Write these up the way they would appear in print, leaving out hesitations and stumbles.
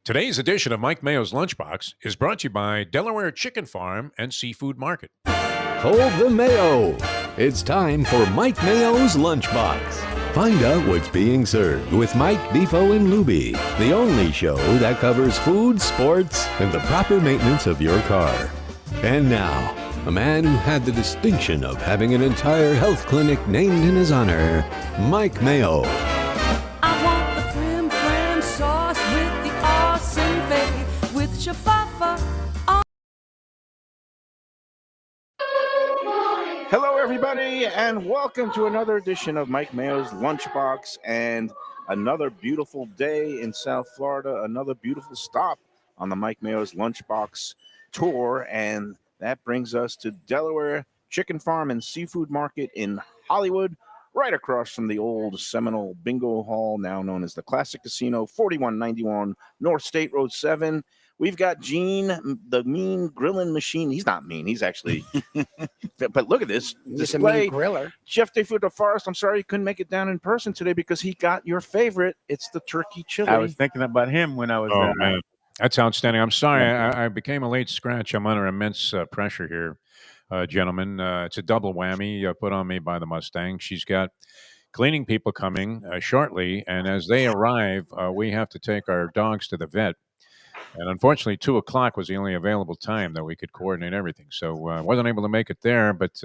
Today's edition of Mike Mayo's Lunchbox is brought to you by Delaware Chicken Farm and Seafood Market. Hold the mayo. It's time for Mike Mayo's Lunchbox. Find out what's being served with Mike, Beefo, and Lubie, the only show that covers food, sports, and the proper maintenance of your car. And now, a man who had the distinction of having an entire health clinic named in his honor, Mike Mayo. I want the frim sauce with the awesome fave with shafafa. Hello, everybody, and welcome to another edition of Mike Mayo's Lunchbox, and another beautiful day in South Florida, another beautiful stop on the Mike Mayo's Lunchbox tour, and that brings us to Delaware Chicken Farm and Seafood Market in Hollywood, right across from the old Seminole Bingo Hall, now known as the Classic Casino, 4191 North State Road 7. We've got Gene, the mean grilling machine. He's not mean. He's actually, but look at this display. Griller. Chef de Food de Forest, I'm sorry you couldn't make it down in person today because he got your favorite. It's the turkey chili. I was thinking about him when I was there. Man. That's outstanding. I'm sorry. I became a late scratch. I'm under immense pressure here, gentlemen. It's a double whammy put on me by the Mustang. She's got cleaning people coming shortly, and as they arrive, we have to take our dogs to the vet. And unfortunately, 2 o'clock was the only available time that we could coordinate everything. So I wasn't able to make it there, but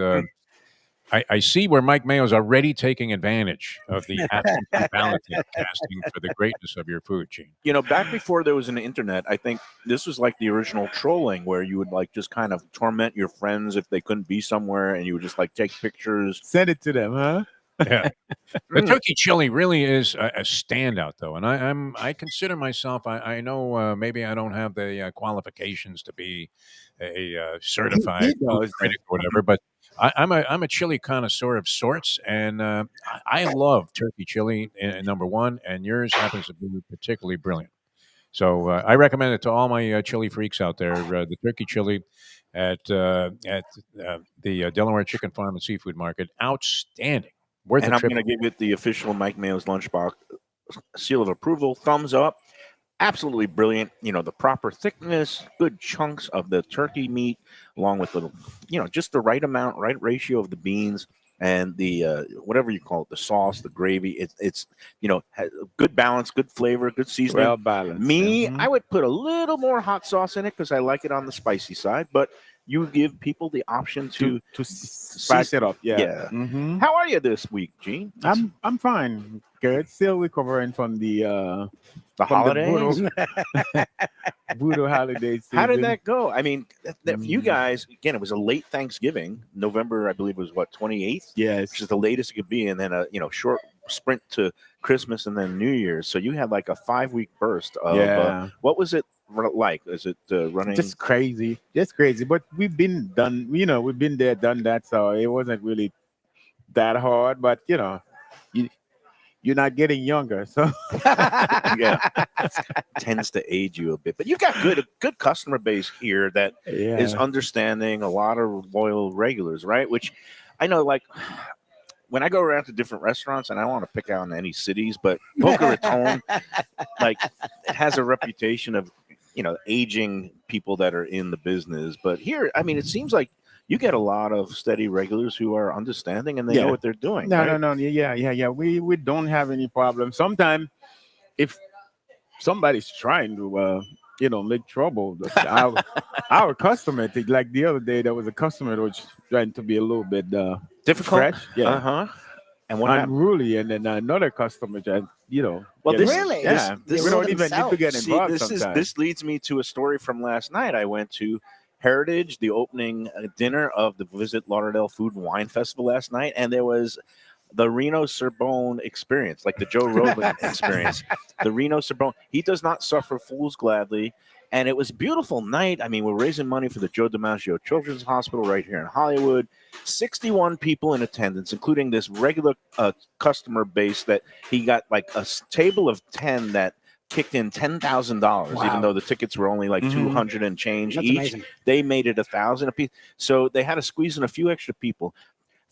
I see where Mike Mayo's already taking advantage of the absentee ballot casting for the greatness of your food, Gene. You know, back before there was an internet, I think this was like the original trolling where you would like just kind of torment your friends if they couldn't be somewhere and you would just like take pictures. Send it to them, huh? Yeah. The turkey chili really is a standout, though, and I consider myself. I know maybe I don't have the qualifications to be a certified food critic or whatever, but I'm a chili connoisseur of sorts, and I love turkey chili. Number one, and yours happens to be particularly brilliant. So I recommend it to all my chili freaks out there. The turkey chili at the Delaware Chicken Farm and Seafood Market, outstanding. And I'm going to give it the official Mike Mayo's Lunchbox seal of approval, thumbs up. Absolutely brilliant. You know, the proper thickness, good chunks of the turkey meat, along with the, just the right amount, right ratio of the beans and the whatever you call it, the sauce, the gravy. It's has good balance, good flavor, good seasoning. Well balanced. I would put a little more hot sauce in it because I like it on the spicy side, but you give people the option to spice it up. Yeah. Mm-hmm. How are you this week, Gene? I'm fine. Good. Still recovering from the holidays. Voodoo holiday season. How did that go? I mean, for you guys, again, it was a late Thanksgiving. November, I believe, was 28th. Yes, which is the latest it could be, and then a short sprint to Christmas and then New Year's. So you had like a 5-week burst of what was it like? Is it running? Just crazy. But we've been done. We've been there, done that. So it wasn't really that hard. But you're not getting younger, so tends to age you a bit. But you've got a good customer base here that is understanding, a lot of loyal regulars, right? Which I know, like when I go around to different restaurants, and I don't want to pick out in any cities, but Boca Raton, like it has a reputation of aging people that are in the business. But here, I mean, it seems like you get a lot of steady regulars who are understanding and they know what they're doing. No. Yeah. We don't have any problem. Sometimes if somebody's trying to make trouble, our customer, like the other day, there was a customer that was trying to be a little bit difficult. Fresh. Yeah. Uh-huh. And what unruly, and then another customer tried, Well, this we don't even need to get involved. This leads me to a story from last night. I went to Heritage, the opening dinner of the Visit Lauderdale Food and Wine Festival last night, and there was the Reno Sorbonne experience, like the Joe Rogan experience. The Reno Sorbonne. He does not suffer fools gladly, and it was a beautiful night. I mean, we're raising money for the Joe DiMaggio Children's Hospital right here in Hollywood. 61 people in attendance, including this regular customer base that he got like a table of 10 that kicked in $10,000, even though the tickets were only like 200 and change. That's each. amazing. They made it 1,000 apiece. So they had to squeeze in a few extra people.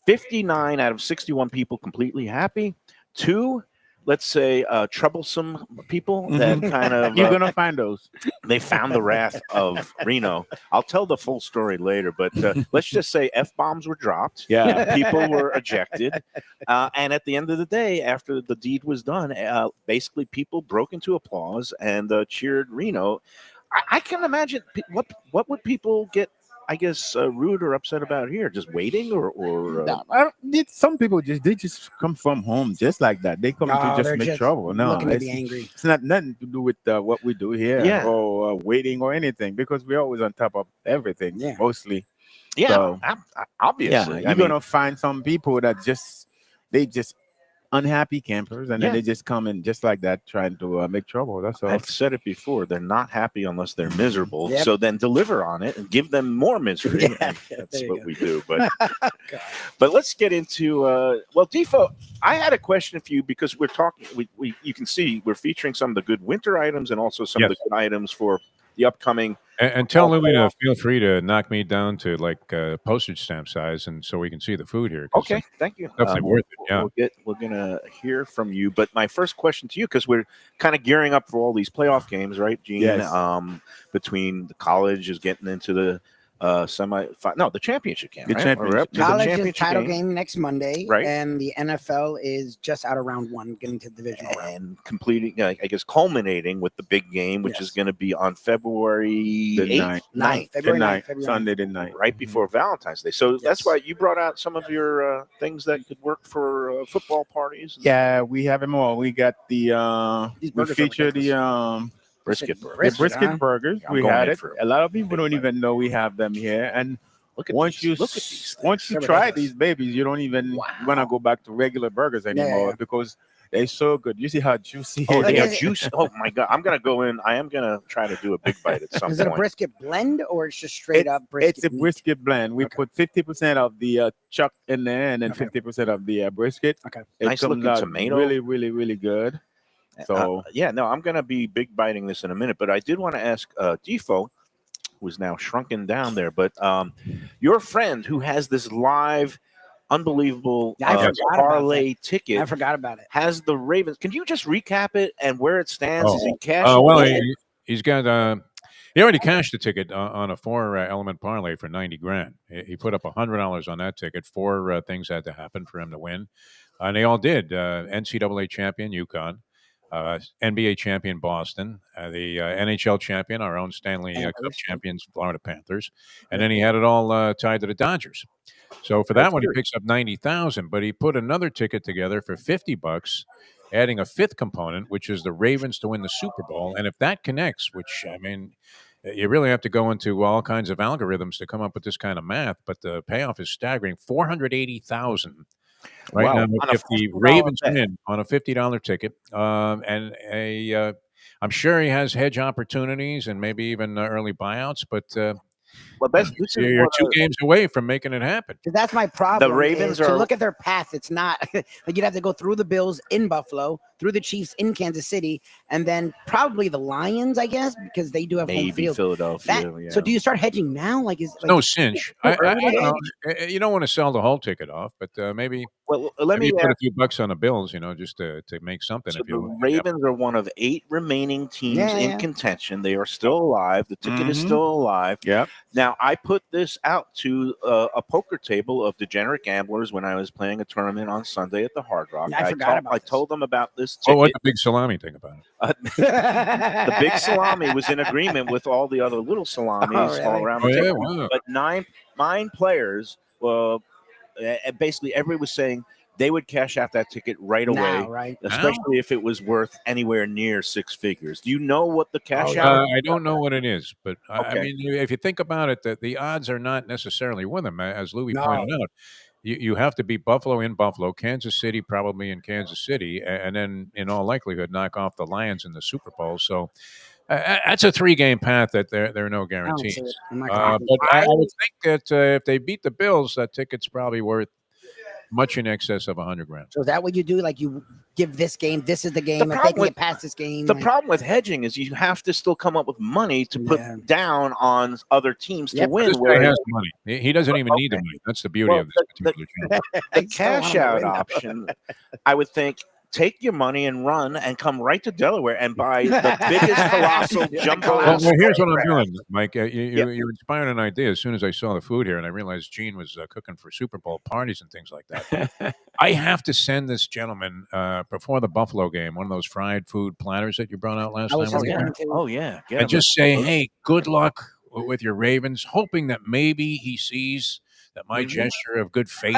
59 out of 61 people completely happy. 2 let's say, troublesome people that kind of You're gonna find those. they found the wrath of Reno. I'll tell the full story later, but let's just say F-bombs were dropped. Yeah. People were ejected. And at the end of the day, after the deed was done, basically people broke into applause and cheered Reno. I can imagine what would people get, I guess, rude or upset about here? Just waiting or No, some people they just come from home just like that. They come to just they're make just trouble. No, looking to be angry. it's not nothing to do with what we do here Yeah. or waiting or anything because we're always on top of everything. Yeah. Mostly. yeah, So, obviously. you're gonna find some people that they just unhappy campers and then Yeah. they just come in just like that trying to make trouble. That's all. I've said it before. They're not happy unless they're miserable. Yep. So then deliver on it and give them more misery. Yeah, And there that's you what go. we do. But let's get into well, Defo. I had a question for you because we're talking. We you can see we're featuring some of the good winter items and also some of the Yes. good items for the upcoming. And tell Louie to feel free to knock me down to like postage stamp size, and so we can see the food here. 'cause Okay, it's thank you. definitely worth it. Yeah. We're gonna hear from you. But my first question to you, because we're kind of gearing up for all these playoff games, right, Gene? Yes. Between the college is getting into the the championship game. The right? championship. We're up to the College is championship title game. game next Monday, Right. and the NFL is just out of round one, getting to the divisional round. And completing, I guess, culminating with the big game, which is Yes. going to be on February The 8th, 9th, February the 9th, night, February Sunday 9th. the night. right before Valentine's Day. So that's Yes. why you brought out some of your things that could work for football parties. Yeah, we have them all. We got the These we burgers are feature the ridiculous. Brisket The burgers. the brisket huh? burgers. I'm We going had in it. for A lot of people big don't bite. even know we have them here. And Look at once these. Look at these. once you They're try ridiculous. these babies, you don't even want to go back to regular burgers anymore yeah. because they're so good. You see how juicy Oh, it they Like, are is it- juice. Oh my god! I'm gonna go in. I am gonna try to do a big bite at some Is it a point. brisket blend or it's just straight up brisket? It's a meat? brisket blend. We Okay. put 50% of the chuck in there and then Okay. 50% of the brisket. Okay. It Nice comes looking out tomato. really, really, really good. So Yeah, no, I'm gonna be big biting this in a minute, but I did want to ask Defo, who's now shrunken down there, but your friend who has this live, unbelievable Yeah, I forgot about parlay ticket I forgot about it. has the Ravens. Can you just recap it and where it stands? Is it cash? Oh well, he's got. He already cashed the ticket on a 4-element parlay for 90 grand. He put up $100 on that ticket. 4 things had to happen for him to win, and they all did. NCAA champion UConn, NBA champion Boston, the NHL champion, our own Stanley Cup Panthers. champions Florida Panthers, and then he had it all tied to the Dodgers. So for that That's one, good. he picks up 90,000. But he put another ticket together for $50, adding a fifth component, which is the Ravens to win the Super Bowl. And if that connects, which I mean, you really have to go into all kinds of algorithms to come up with this kind of math. But the payoff is staggering: 480,000. Right Wow. now, On a if the $50 Ravens bet. win on a $50 ticket, and I'm sure he has hedge opportunities and maybe even early buyouts. But Well, this is you're what, 2 games away from making it happen. 'Cause that's my problem. Ravens is to are- look at their path. It's not like you'd have to go through the Bills in Buffalo, through the Chiefs in Kansas City, and then probably the Lions, I guess, because they do have home maybe field. Philadelphia. That, yeah. So do you start hedging now? Like is like, No cinch. too I early to don't know. You don't want to sell the whole ticket off, but maybe well, let me maybe put ask. a few bucks on the Bills, just to make something. So if the you Ravens are one of 8 remaining teams Yeah, in yeah. contention. They are still alive. The ticket is Mhm. still alive. Yep. Now, I put this out to a poker table of degenerate gamblers when I was playing a tournament on Sunday at the Hard Rock. I forgot about I this. told them about this Oh, what ticket. the big salami thing about it? The big salami was in agreement with all the other little salamis Oh, really? all around Oh the yeah, table. wow. But nine players, basically everybody was saying they would cash out that ticket right away. now, right? Especially if it was worth anywhere near 6 figures. Do you know what the cash yeah. out? I don't know what it is, but I Okay. mean, if you think about it, the odds are not necessarily with him, as Louis No. pointed out. You have to beat Buffalo in Buffalo, Kansas City probably in Kansas City, and then in all likelihood knock off the Lions in the Super Bowl. So that's a 3-game path that there are no I don't guarantees. see it. I'm not gonna But I would think that if they beat the Bills, that ticket's probably worth much in excess of 100 grand. So is that what you do? Like you give this game, this is the game. If they problem can with- get past this game, The like, problem with hedging is you have to still come up with money to put Yeah. down on other teams to Yep. win. This guy whereas has money. He doesn't even need the Okay. money. That's the beauty Well, of this the- particular channel. the I still want cash them to out win, though. option, I would think take your money and run and come right to Delaware and buy the biggest colossal jumbo. Well, here's what I'm doing, Mike. You Yep. inspired an idea as soon as I saw the food here, and I realized Gene was cooking for Super Bowl parties and things like that. I have to send this gentleman before the Buffalo game one of those fried food platters that you brought out last I was time. just we were going here. to. Oh yeah, get And him just say, hey, good luck with your Ravens, hoping that maybe he sees that my gesture of good faith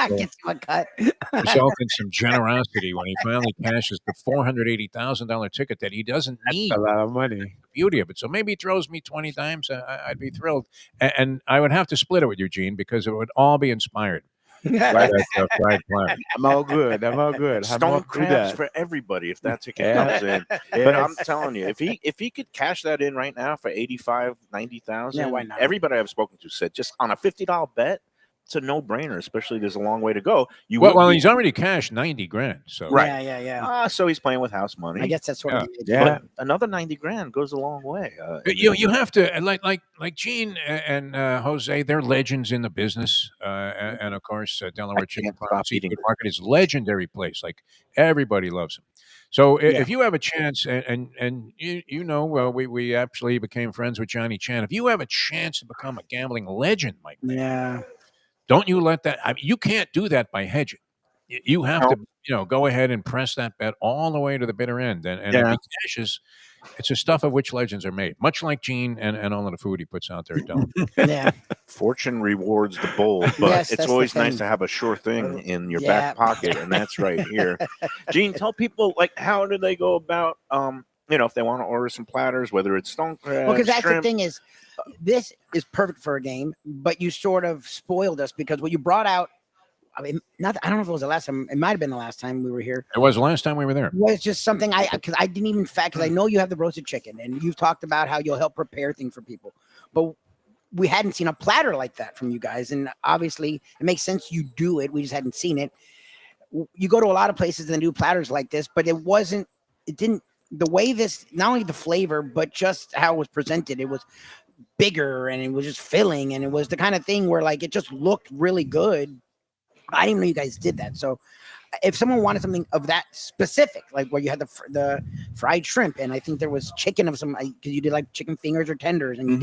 will Gets you a cut. result in some generosity when he finally cashes the $480,000 ticket that he doesn't need. A lot of money. The beauty of it. So maybe he throws me 20 times. I'd be thrilled. And I would have to split it with you, Gene, because it would all be inspired by that fried platter. I'm all good. I'm all good. I'm all stone through crabs that. for everybody if that ticket Yeah. comes in. But I'm telling you, if he could cash that in right now for 85, 90,000, Yeah, why not? everybody I've spoken to said just on a $50 bet, it's a no-brainer, especially there's a long way to go. Well, he's already cashed 90 grand. So Right. Yeah. So he's playing with house money. I guess that's sort of Yeah. But another 90 grand goes a long way. You have to like Gene and Jose. They're legends in the business, and of course Delaware Chicken can't Farm stop and Seafood eating. Market is a legendary place. Like everybody loves them. So if you have a chance, and you know, we actually became friends with Johnny Chan. If you have a chance to become a gambling legend, Mike, Yeah. don't you let that. I mean, you can't do that by hedging. You have to, go ahead and press that bet all the way to the bitter end. And if he cashes, it's the stuff of which legends are made. Much like Gene and all of the food he puts out there at Delaware. Yeah. Fortune rewards the bold, but Yes, it's that's the always nice thing. to have a sure thing in your Yeah. back pocket, and that's right here. Gene, tell people how do they go about if they want to order some platters, whether it's stone crab, Well, because that's shrimp. the thing is, this is perfect for a game, but you sort of spoiled us because what you brought out. I mean, I don't know if it was the last time. It might have been the last time we were here. It was the last time we were there. Was just something because I didn't even because I know you have the roasted chicken and you've talked about how you'll help prepare things for people, but we hadn't seen a platter like that from you guys, and obviously it makes sense you do it. We just hadn't seen it. You go to a lot of places and do platters like this, but it didn't the way this, not only the flavor but just how it was presented. It was bigger and it was just filling, and it was the kind of thing where like it just looked really good. I didn't even know you guys did that. So if someone wanted something of that specific, like where you had the fried shrimp, and I think there was chicken of some, because you did like chicken fingers or tenders, and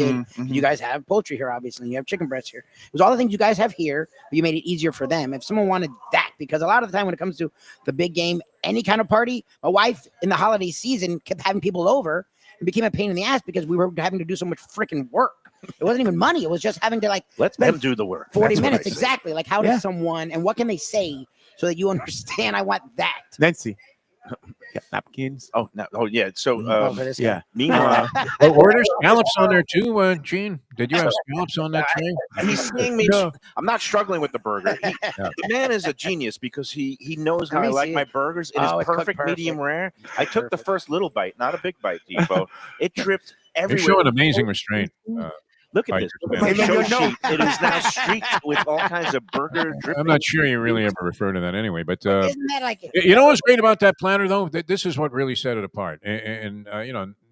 you guys have poultry here, obviously, and you have chicken breasts here. It was all the things you guys have here, but you made it easier for them. If someone wanted that, because a lot of the time when it comes to the big game, any kind of party, my wife in the holiday season kept having people over. It became a pain in the ass because we were having to do so much freaking work. It wasn't even money. It was just having to let them do the work. 40 That's what minutes. I say. Exactly. Like how does someone, and what can they say so that you understand? I want that. Nancy. Napkins. Oh, no. Oh, yeah. So, For this Yeah. guy. meanwhile, Were there scallops on there too, Gene? Did you have scallops on that tray? he's seeing me. No. I'm not struggling with the burger. The man is a genius because he knows how Let I me like see my it. burgers. It Oh, is it's cooked perfect, medium perfect. rare. I took the first little bite, not a big bite, Depot. It dripped You're everywhere. showing amazing restraint. Look at Right. this. Look at my Hey, show no. sheet. It is now streaked with all kinds of burger dripping. I'm not sure you really ever refer to that anyway, but Isn't that like you know what's great about that platter, though? This is what really set it apart, and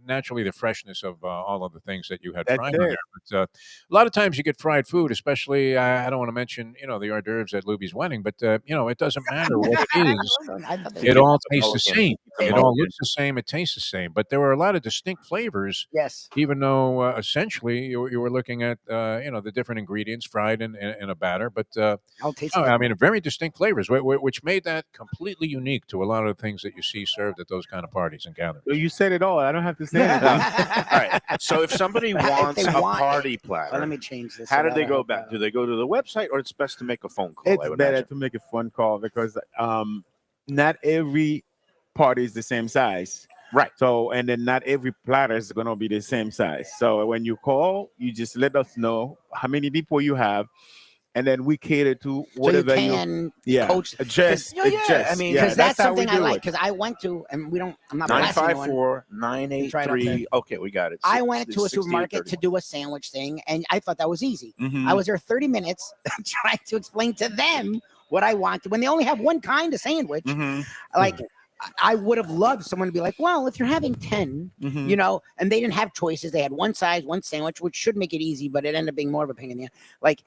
naturally the freshness of all of the things that you had That's fried on it. there. But a lot of times you get fried food, especially I don't want to mention the hors d'oeuvres at Lubie's wedding, but it doesn't matter what it is. I thought It all tastes the Mulligan. same. The It all mulligan. looks the same. It tastes the same. But there were a lot of distinct flavors, yes. even though essentially you were looking at the different ingredients fried in a batter. But I'll taste oh, it. I mean, very distinct flavors, which made that completely unique to a lot of the things that you see served at those kind of parties and gatherings. So you said it all. I don't have to say anything. All right. So if somebody If they wants a want it. party Well, platter, let me change this. how so do they that'll go help about? out. Do they go to the website, or it's best to make a phone call? I It's would better imagine. to make a phone call because not every party is the same size. Right. So, and then not every platter is going to be the same size. So when you call, you just let us know how many people you have, and then we cater to So you whatever can adjust. I mean, because that's how we something I do like. it. Because I went to, and I'm not blasting anyone. 954-983. Okay, we got it. I went to a 68-31. supermarket to do a sandwich thing, and I thought that was easy. Mhm. I was there 30 minutes trying to explain to them what I wanted when they only have one kind of sandwich. Mhm. Like, I would have loved someone to be like, well, if you're having 10, Mhm. and they didn't have choices. They had one size, one sandwich, which should make it easy, but it ended up being more of a pain in the ass. Like,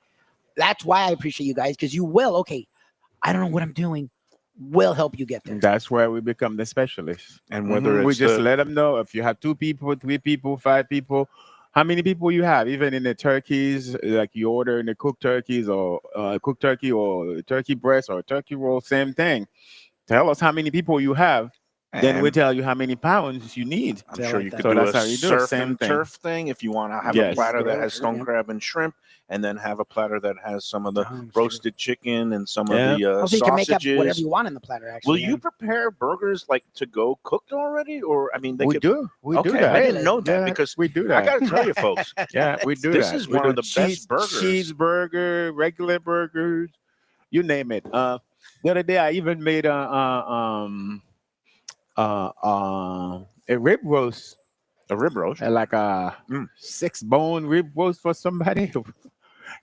that's why I appreciate you guys, because you will, okay, I don't know what I'm doing. will help you get there. That's where we become the specialists. And whether We it's just the let them know if you have 2 people, 3 people, 5 people, how many people you have. Even in the turkeys, like you order in the cooked turkeys or cooked turkey or turkey breast or turkey roll, same thing. Tell us how many people you have. Then we and tell you how many pounds you need. I'm Yeah, sure like you that. could So do that's a how you do it. surf Same and thing. turf thing if you want to have Yes. a platter that has Yeah. stone crab and shrimp, and then have a platter that has some of the Oh, roasted chicken and some Yeah. of the Also, you can make up whatever sausages. you want in the platter. Will Actually, you prepare burgers like to go cooked already, or I mean, they We could? do. We do Okay, that. I didn't know that Yeah, because we do I that. got to tell you, folks, Yeah, we do this that. is We one do of the best burgers. cheeseburger, regular burgers, you name it. The other day I even made a rib roast, A rib roast. like a Mm. 6-bone rib roast for somebody.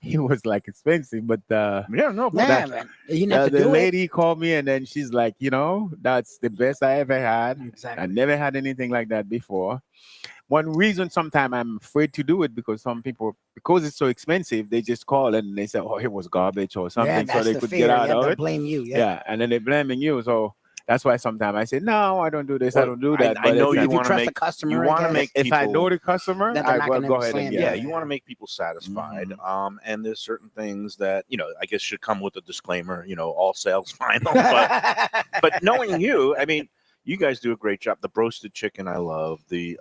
It was like expensive, but Yeah, no, but yeah, man. You didn't have to the do it. lady called me and then she's like, that's the best I ever had. I Exactly. never had anything like that before. One reason sometimes I'm afraid to do it because some people, because it's so expensive, they just call and they say, "Oh, it was garbage" or Yeah, something, so that's they the could fear. get out Yeah, of they'll it. blame you. Yeah. Yeah, and then they're blaming you. So that's why sometimes I say, "No, I don't do this. I Well, don't do I- that." I But know if, you If you wanna trust the make- customer, you wanna I guess. make if I people- know the customer, That they're I not will gonna go ahead slam and you. get Yeah, it. you want to make people satisfied. Mhm. And there's certain things that I guess should come with a disclaimer. All sales final. But knowing you, I mean, you guys do a great job. The roasted chicken, I love. The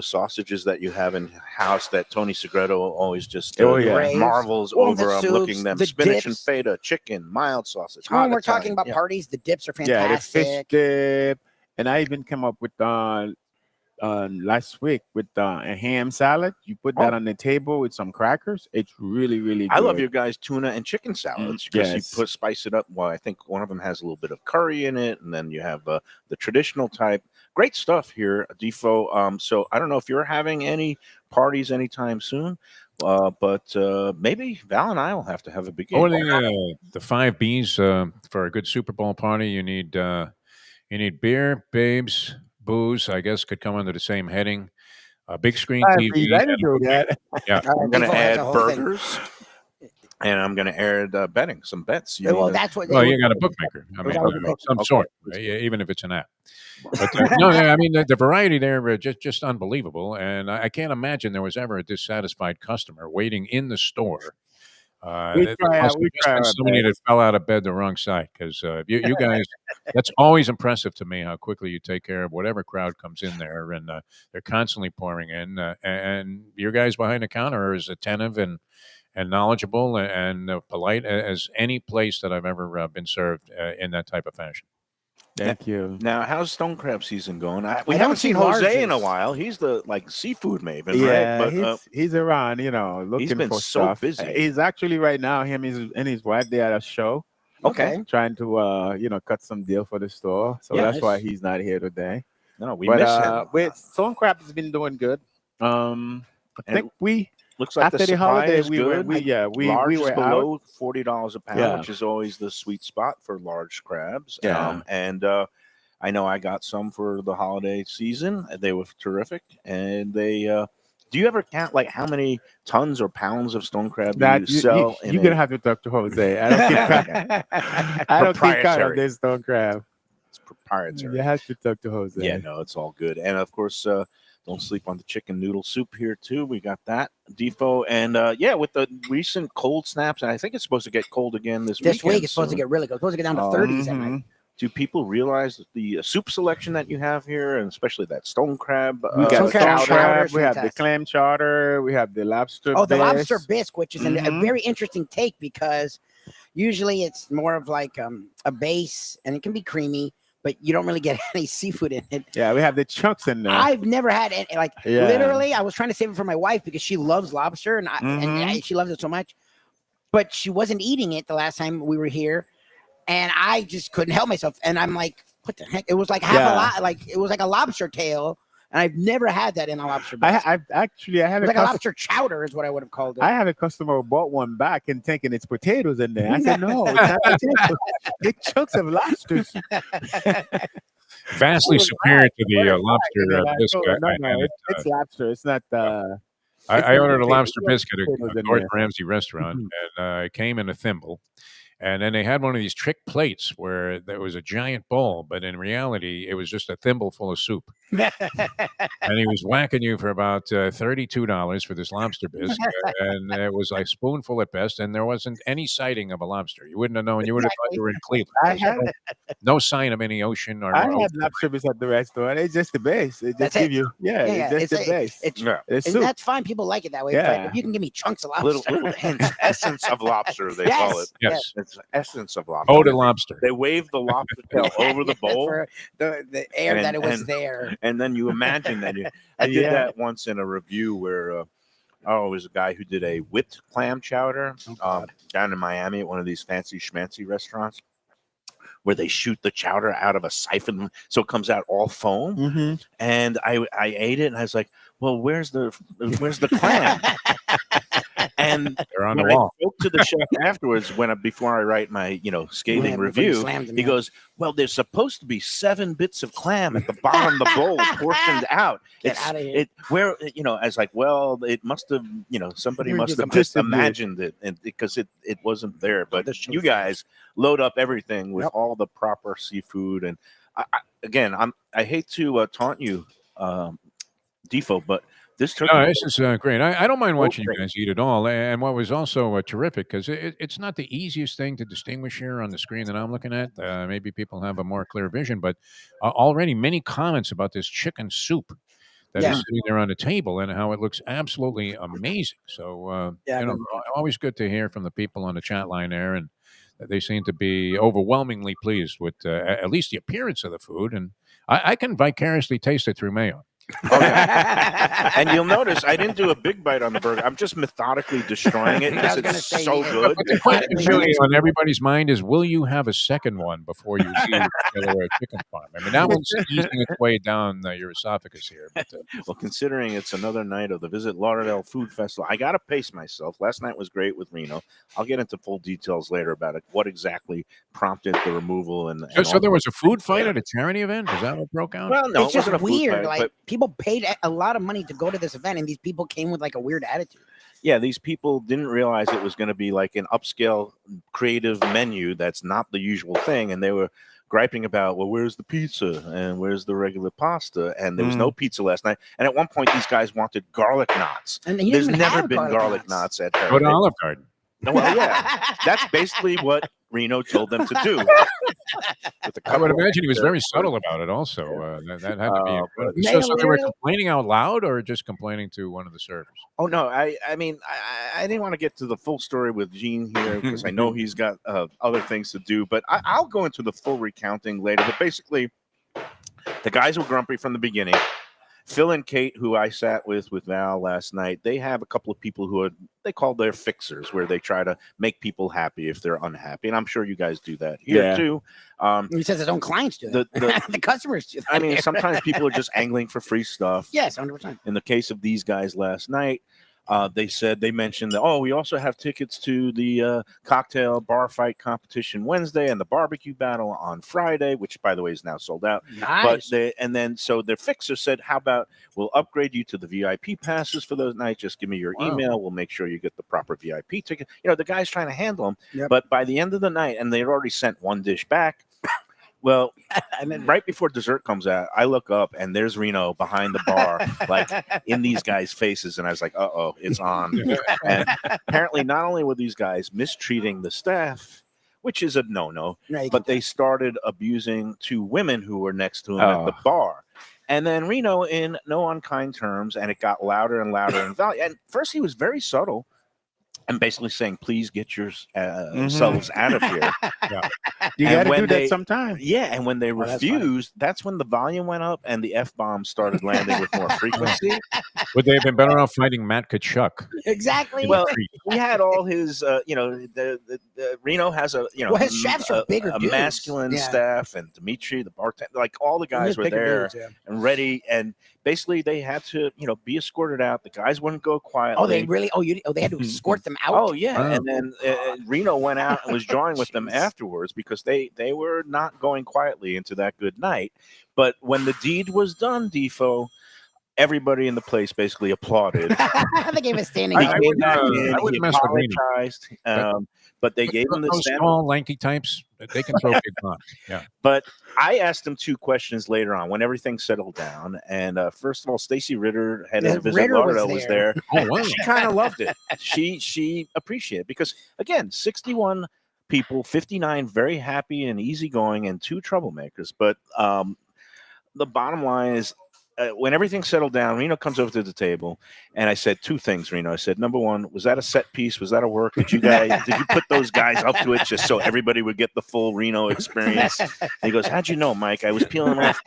sausages that you have in house that Tony Segreto always just Oh, yeah. Raves. marvels Well, the over. I'm soups, looking them the spinach and dips. feta, chicken, mild sausage. When hot we're talking Italian. about Yeah. parties, the dips are Yeah, the fish fantastic. dip, and I even came up with last week with a ham salad. You put that Oh. on the table with some crackers. It's really, really good. I love your guys' tuna and chicken salads because yes. you spice it up. Well, I think one of them has a little bit of curry in it, and then you have the traditional type. Great stuff here, Defo. So I don't know if you're having any parties anytime soon, but maybe Val and I will have to have a big game. Or the 5 Bs for a good Super Bowl party. You need beer, babes, booze. I guess could come under the same heading. A big screen I TV. didn't do that. Yeah, I'm going to Defo has add a whole thing. burgers, and I'm going to add betting, some bets. You Well, need a- that's what. well, you got a bookmaker. I mean, Okay. of some Okay. sort, right? Yeah, even if it's an app. But no, I mean the variety there just unbelievable, and I can't imagine there was ever a dissatisfied customer waiting in the store. There must have just been somebody that fell out of bed the wrong side because you guys, that's always impressive to me how quickly you take care of whatever crowd comes in there, and they're constantly pouring in, and your guys behind the counter are as attentive and knowledgeable and polite as any place that I've ever been served in that type of fashion. Thank you. Now, how's stone crab season going? We I haven't don't seen see Jose in a larges. while. He's the seafood maven, Yeah, right? But he's around, looking been for so stuff. busy. He's actually right now, him and his wife, they at a show Okay. trying to cut some deal for the store. So Yeah, that's why nice. he's not here today. no, we But miss him. with Stone Crab has been doing good. I And think we Looks like after the the supply holiday is we good. were Large we is were out. below $40 a pound, Yeah. which is always the sweet spot for large crabs. Yeah. And I know I got some for the holiday season. They were terrific. And they do you ever count like how many tons or pounds of stone crab That you sell? you're gonna have to talk to Jose. I don't keep track. I don't keep count of Proprietary. this Stone Crab. It's proprietary. You have to talk to Jose. Yeah, no, it's all good. And of course, don't sleep on the chicken noodle soup here too. We got that Defo, and with the recent cold snaps, and I think it's supposed to get cold again this This weekend week it's supposed to soon. get really good. It's supposed to get down to Oh, 30s at Mhm. night. Do people realize that the soup selection that you have here, and especially that stone crab? We got Stone stone crab crab. chowder is We have the fantastic. clam chowder. We have the lobster. Oh, the lobster bisque. bisque, which is a Mhm. very interesting take because usually it's more of like a base and it can be creamy, but you don't really get any seafood in it. Yeah, we have the chunks in there. I've never had any, like Yeah. literally. I was trying to save it for my wife because she loves lobster and she loves it so much, but she wasn't eating it the last time we were here, and I just couldn't help myself. And I'm like, what the heck? It was like half Yeah. a lot, like it was like a lobster tail, and I've never had that in a lobster. I bisque. have It was like a lobster chowder is what I would have called it. I have a customer who bought one back and thinking it's potatoes in there. I said, no, it's not potatoes. It's chunks of lobsters. Vastly superior to the lobster bisque. It's lobster. It's not. I it's ordered not a potatoes. lobster There's bisque at a potatoes in Gordon there. Ramsay restaurant, and it came in a thimble. And then they had one of these trick plates where there was a giant bowl, but in reality, it was just a thimble full of soup. And he was whacking you for about $32 for this lobster bisque, and it was like spoonful at best, and there wasn't any sighting of a lobster. You wouldn't have known. You would have thought you were in Cleveland. I had No sign of any ocean or. I had lobster bisque at the restaurant. It's just the base. It just That's give it. you Yeah, it's just the base. It's Yeah. It's and soup. that's fine. People like it that way. Yeah. But if you can give me chunks of lobster, Little hint, essence of lobster, they Yes. call it. Yes. It's essence of lobster. Oh, the lobster. They wave the lobster tail over the bowl, for the air And- that it was and- there. and then you imagine that. I did Yeah. that once in a review where it was a guy who did a whipped clam chowder down in Miami at one of these fancy schmancy restaurants where they shoot the chowder out of a siphon so it comes out all foam. Mhm. And I ate it and I was like, well, where's the clam? And They're on the when I wall. spoke to the chef afterwards, before I write my scathing Yeah, before you review, slammed him, he yeah. goes, "Well, there's supposed to be 7 bits of clam at the bottom of the bowl, portioned out. Get outta here. I was like, well, it must have, somebody You're must just have a just distributor. imagined it, and because it wasn't there. But This you shows guys load up everything with Yep. all the proper seafood, and I hate to taunt you, Defo, but this turkey. No, this is great. I don't mind watching you Okay. guys eat at all. And what was also terrific, because it's not the easiest thing to distinguish here on the screen that I'm looking at. Maybe people have a more clear vision, but already many comments about this chicken soup that is Yeah. sitting there on the table and how it looks absolutely amazing. So, Yeah, I always good to hear from the people on the chat line there. And they seem to be overwhelmingly pleased with at least the appearance of the food. And I can vicariously taste it through Mayo. Oh, yeah. And you'll notice I didn't do a big bite on the burger. I'm just methodically destroying it I because was gonna it's say, so yeah. good. But the question really on everybody's mind is, will you have a second one before you see the Delaware chicken farm? I mean, that one's easing its way down your esophagus here. But, Well, considering it's another night of the Visit Lauderdale Food Festival, I got to pace myself. Last night was great with Reno. I'll get into full details later about it, what exactly prompted the removal. so all there was a food fight at a charity event? Is that what broke out? Well, no, It's it just wasn't a food weird. fight, Like but people paid a lot of money to go to this event, and these people came with like a weird attitude. yeah, these people didn't realize it was going to be like an upscale creative menu that's not the usual thing, and they were griping about, well, where's the pizza and where's the regular pasta, and there was no pizza last night. And at one point, these guys wanted garlic knots. And he There's didn't even never have been garlic knots at Go to Heritage. Olive Garden. No, well, yeah, that's basically what Reno told them to do. With a I would couple of imagine he was very extra- subtle about it also. That had to be incredible. Mayo So they were literally- complaining out loud or just complaining to one of the servers? Oh no, I mean I didn't want to get to the full story with Gene here because I know he's got other things to do, but I'll go into the full recounting later. But basically, the guys were grumpy from the beginning. Phil and Kate, who I sat with Val last night, they have a couple of people who they call their fixers, where they try to make people happy if they're unhappy, and I'm sure you guys do that here Yeah. too. He says his own clients do that. The customers do that. I mean, sometimes people are just angling for free stuff. yes, 100%. In the case of these guys last night, they mentioned that, we also have tickets to the cocktail bar fight competition Wednesday and the barbecue battle on Friday, which by the way is now sold out. Nice. So their fixer said, how about we'll upgrade you to the VIP passes for those nights? Just give me your Wow. email. We'll make sure you get the proper VIP ticket. The guy's trying to handle them. Yep. But by the end of the night, and they'd already sent one dish back. Well, And then right before dessert comes out, I look up and there's Reno behind the bar, like in these guys' faces. And I was like, it's on. And apparently, not only were these guys mistreating the staff, which is a no-no, No, you but they started abusing 2 women who were next to him at the Oh. bar. And then Reno in no unkind terms, and it got louder and louder. And first he was very subtle and basically saying, please get yourselves out of here. You And got to when do they- that sometime. Yeah, and when they Oh, that's funny. refused, that's when the volume went up and the F-bombs started landing with more frequency. Would they have been better off fighting Matt Kachuk? exactly. Well, he had all his, the Reno has a, Well, his chefs are bigger a dudes. masculine Yeah. staff, and Dimitri, the bartender, like all the guys He's were bigger there dudes, yeah. and ready. And basically they had to, be escorted out. The guys wouldn't go quietly. Oh, they really? They had to escort them out. Oh yeah, Wow. and then Reno went out and was drawing with them Jeez. afterwards because they were not going quietly into that good night. But when the deed was done, Defo, everybody in the place basically applauded. They gave a standing. I He would, came back in, I he wouldn't mess with Reno. apologized, but they gave him the Those stand. small, lanky types, they can throw big bombs. Yeah. But I asked him 2 questions later on when everything settled down. And first of all, Stacy Ritter, head of Visit Ritter was Lauderdale, was there. Oh, wow. She kind of loved it. She appreciated it because, again, 61 people, 59 very happy and easygoing, and 2 troublemakers. But the bottom line is, when everything settled down, Reno comes over to the table, and I said 2 things. Reno, I said, number 1, was that a set piece? Was that a work? Did you put those guys up to it just so everybody would get the full Reno experience? And he goes, how'd you know, Mike? I was peeling off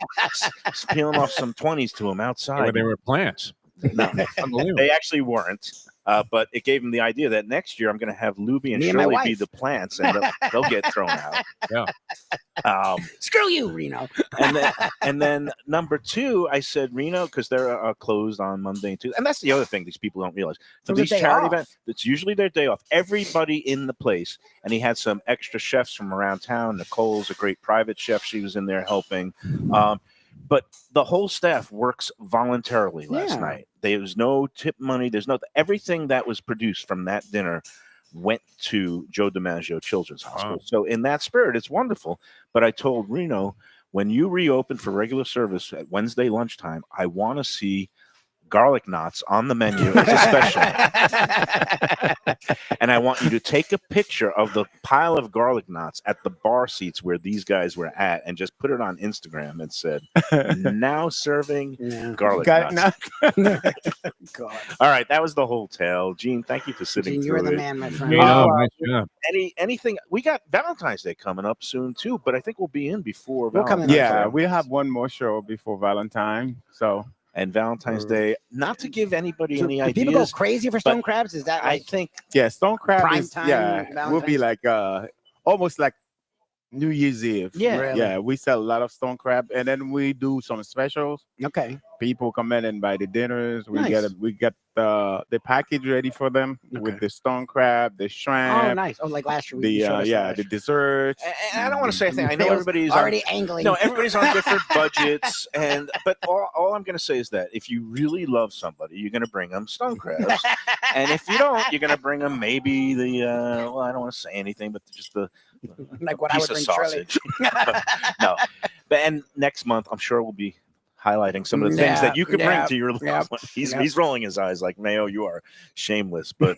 some 20s to him outside. They were plants. No, Unbelievable. they actually weren't. But it gave him the idea that next year I'm going to have Lubie and Me and my Shirley be wife. the plants, and they'll get thrown out. Yeah. Screw you, Reno. And then number 2, I said Reno, because they're closed on Monday and Tuesday. And that's the other thing these people don't realize. For It was these a day charity off. events, it's usually their day off. Everybody in the place, and he had some extra chefs from around town. Nicole's a great private chef. She was in there helping. But the whole staff works voluntarily last night. There was no tip money. Everything that was produced from that dinner went to Joe DiMaggio Children's Hospital. Wow. So in that spirit, it's wonderful. But I told Reno, when you reopen for regular service at Wednesday lunchtime, I want to see garlic knots on the menu as a special. And I want you to take a picture of the pile of garlic knots at the bar seats where these guys were at and just put it on Instagram and said, now serving garlic knots. God. All right, that was the whole tale. Gene, thank you for sitting Gene, through you're the it. man, my friend. Nice job. Anything? We got Valentine's Day coming up soon too, but I think we'll be in before We'll come in. Valentine's. Yeah, Day. we'll have one more show before Valentine. So And Valentine's Day, not to give anybody So any do ideas. people go crazy for stone crabs? Is that I like think yeah, stone crab Prime is time will be like almost like New Year's Eve. Yeah. Really? Yeah, we sell a lot of stone crab, and then we do some specials. okay? People come in and buy the dinners. We Nice. get the package ready for them with Okay. the stone crab, the Oh, shrimp, nice. Oh, like last year. the you showed us that. the desserts. and I don't want to say anything. I know Bill's everybody's already angling. No, everybody's on different budgets, but all I'm going to say is that if you really love somebody, you're going to bring them stone crabs, and if you don't, you're going to bring them maybe the well, I don't want to say anything, but just the like what I piece would of bring Shirley. sausage. No, but and next month I'm sure we'll be highlighting some of the things that you could bring to your loved one. He's rolling his eyes like, Mayo, you are shameless, but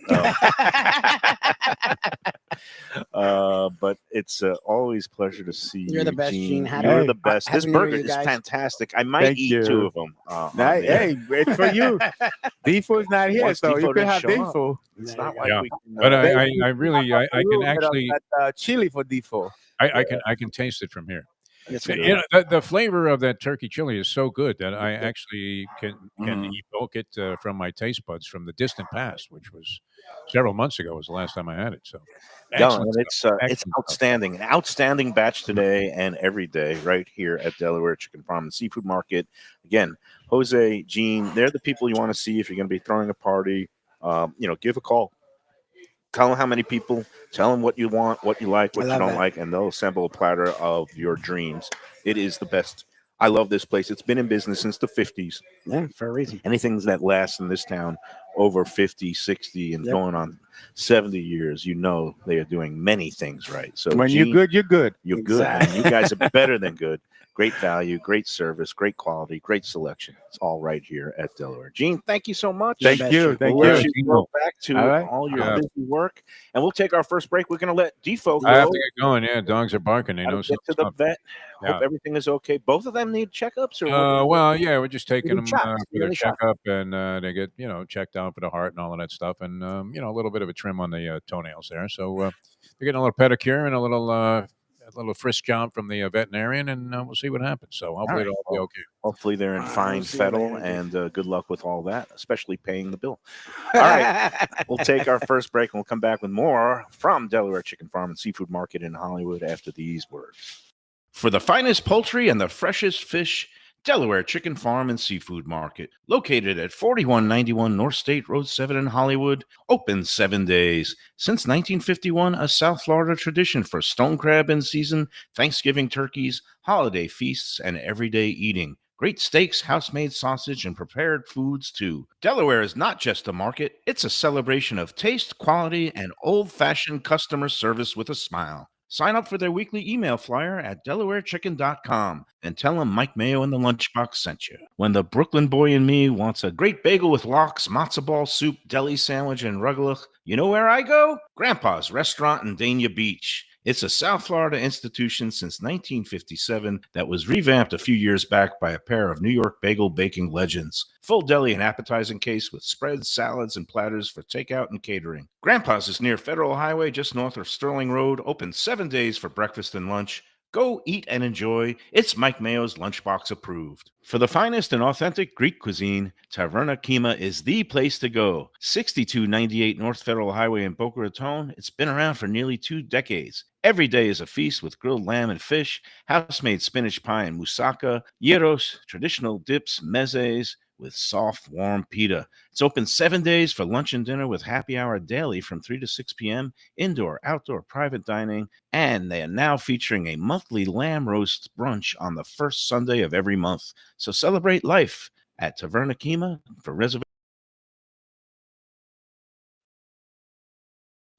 but it's always a pleasure to see you. You're the best, Gene. You're the best. Happy This New Year, burger you is guys. fantastic. I might Thank eat you. 2 of them. Hey, it's for you. Defoe's not here, Once so Defo you can didn't have show up. Defo. It's not like Yeah. we can, But I really, I can little bit of actually, that, chili for Defo. I can taste it from here. That's You know, the flavor of that turkey chili is so good that I actually can evoke it from my taste buds from the distant past, which was several months ago. Was the last time I had it. So, No, excellent and stuff. it's Excellent stuff. outstanding. An outstanding batch today and every day right here at Delaware Chicken Farm and Seafood Market. Again, Jose, Gene, they're the people you want to see if you're going to be throwing a party. Give a call. Tell them how many people. Tell them what you want, what you like, what I you love don't that. like, and they'll assemble a platter of your dreams. It is the best. I love this place. It's been in business since the 50s. Yeah, for a reason. Anything that lasts in this town over 50, 60, and Yep. going on 70 years, they are doing many things right. So When Gene, you're good, you're good. you're good. And you guys are better than good. Great value, great service, great quality, great selection. It's all right here at Delaware. Gene, thank you so much. Thank you. Thank We'll you. let you go back to All right. all your Yeah. busy work. And we'll take our first break. We're going to let Defo go. I have to get going. Yeah, dogs are barking. They Gotta know get to something's the up. vet. Hope Yeah. everything is okay. Both of them need checkups? Or Well, yeah, we're just taking do them shots, for their yearly shots. checkup, and they get checked out for the heart and all of that stuff, and a little bit of a trim on the toenails there. So they're getting a little pedicure and a little frisk job from the veterinarian, and we'll see what happens. So hopefully right. it'll all be okay. hopefully they're in fine we'll see what fettle, they and good luck with all that, especially paying the bill. All right. We'll take our first break, and we'll come back with more from Delaware Chicken Farm and Seafood Market in Hollywood after these words. For the finest poultry and the freshest fish, Delaware Chicken Farm and Seafood Market, located at 4191 North State Road 7 in Hollywood, open 7 days. Since 1951, a South Florida tradition for stone crab in season, Thanksgiving turkeys, holiday feasts, and everyday eating. Great steaks, house-made sausage, and prepared foods, too. Delaware is not just a market, it's a celebration of taste, quality, and old-fashioned customer service with a smile. Sign up for their weekly email flyer at DelawareChicken.com and tell them Mike Mayo and the Lunchbox sent you. When the Brooklyn boy in me wants a great bagel with lox, matzo ball soup, deli sandwich, and rugelach, you know where I go? Grandpa's Restaurant in Dania Beach. It's a South Florida institution since 1957 that was revamped a few years back by a pair of New York bagel baking legends. Full deli and appetizing case with spreads, salads, and platters for takeout and catering. Grandpa's is near Federal Highway just north of Sterling Road, open 7 days for breakfast and lunch. Go eat and enjoy. It's Mike Mayo's Lunchbox approved. For the finest and authentic Greek cuisine, Taverna Kima is the place to go. 6298 North Federal Highway in Boca Raton. It's been around for nearly 2 decades. Every day is a feast with grilled lamb and fish, house-made spinach pie and moussaka, gyros, traditional dips, mezes, with soft, warm pita. It's open 7 days for lunch and dinner with happy hour daily from 3 to 6 p.m., indoor, outdoor, private dining, and they are now featuring a monthly lamb roast brunch on the first Sunday of every month. So celebrate life at Taverna Kima for reservations.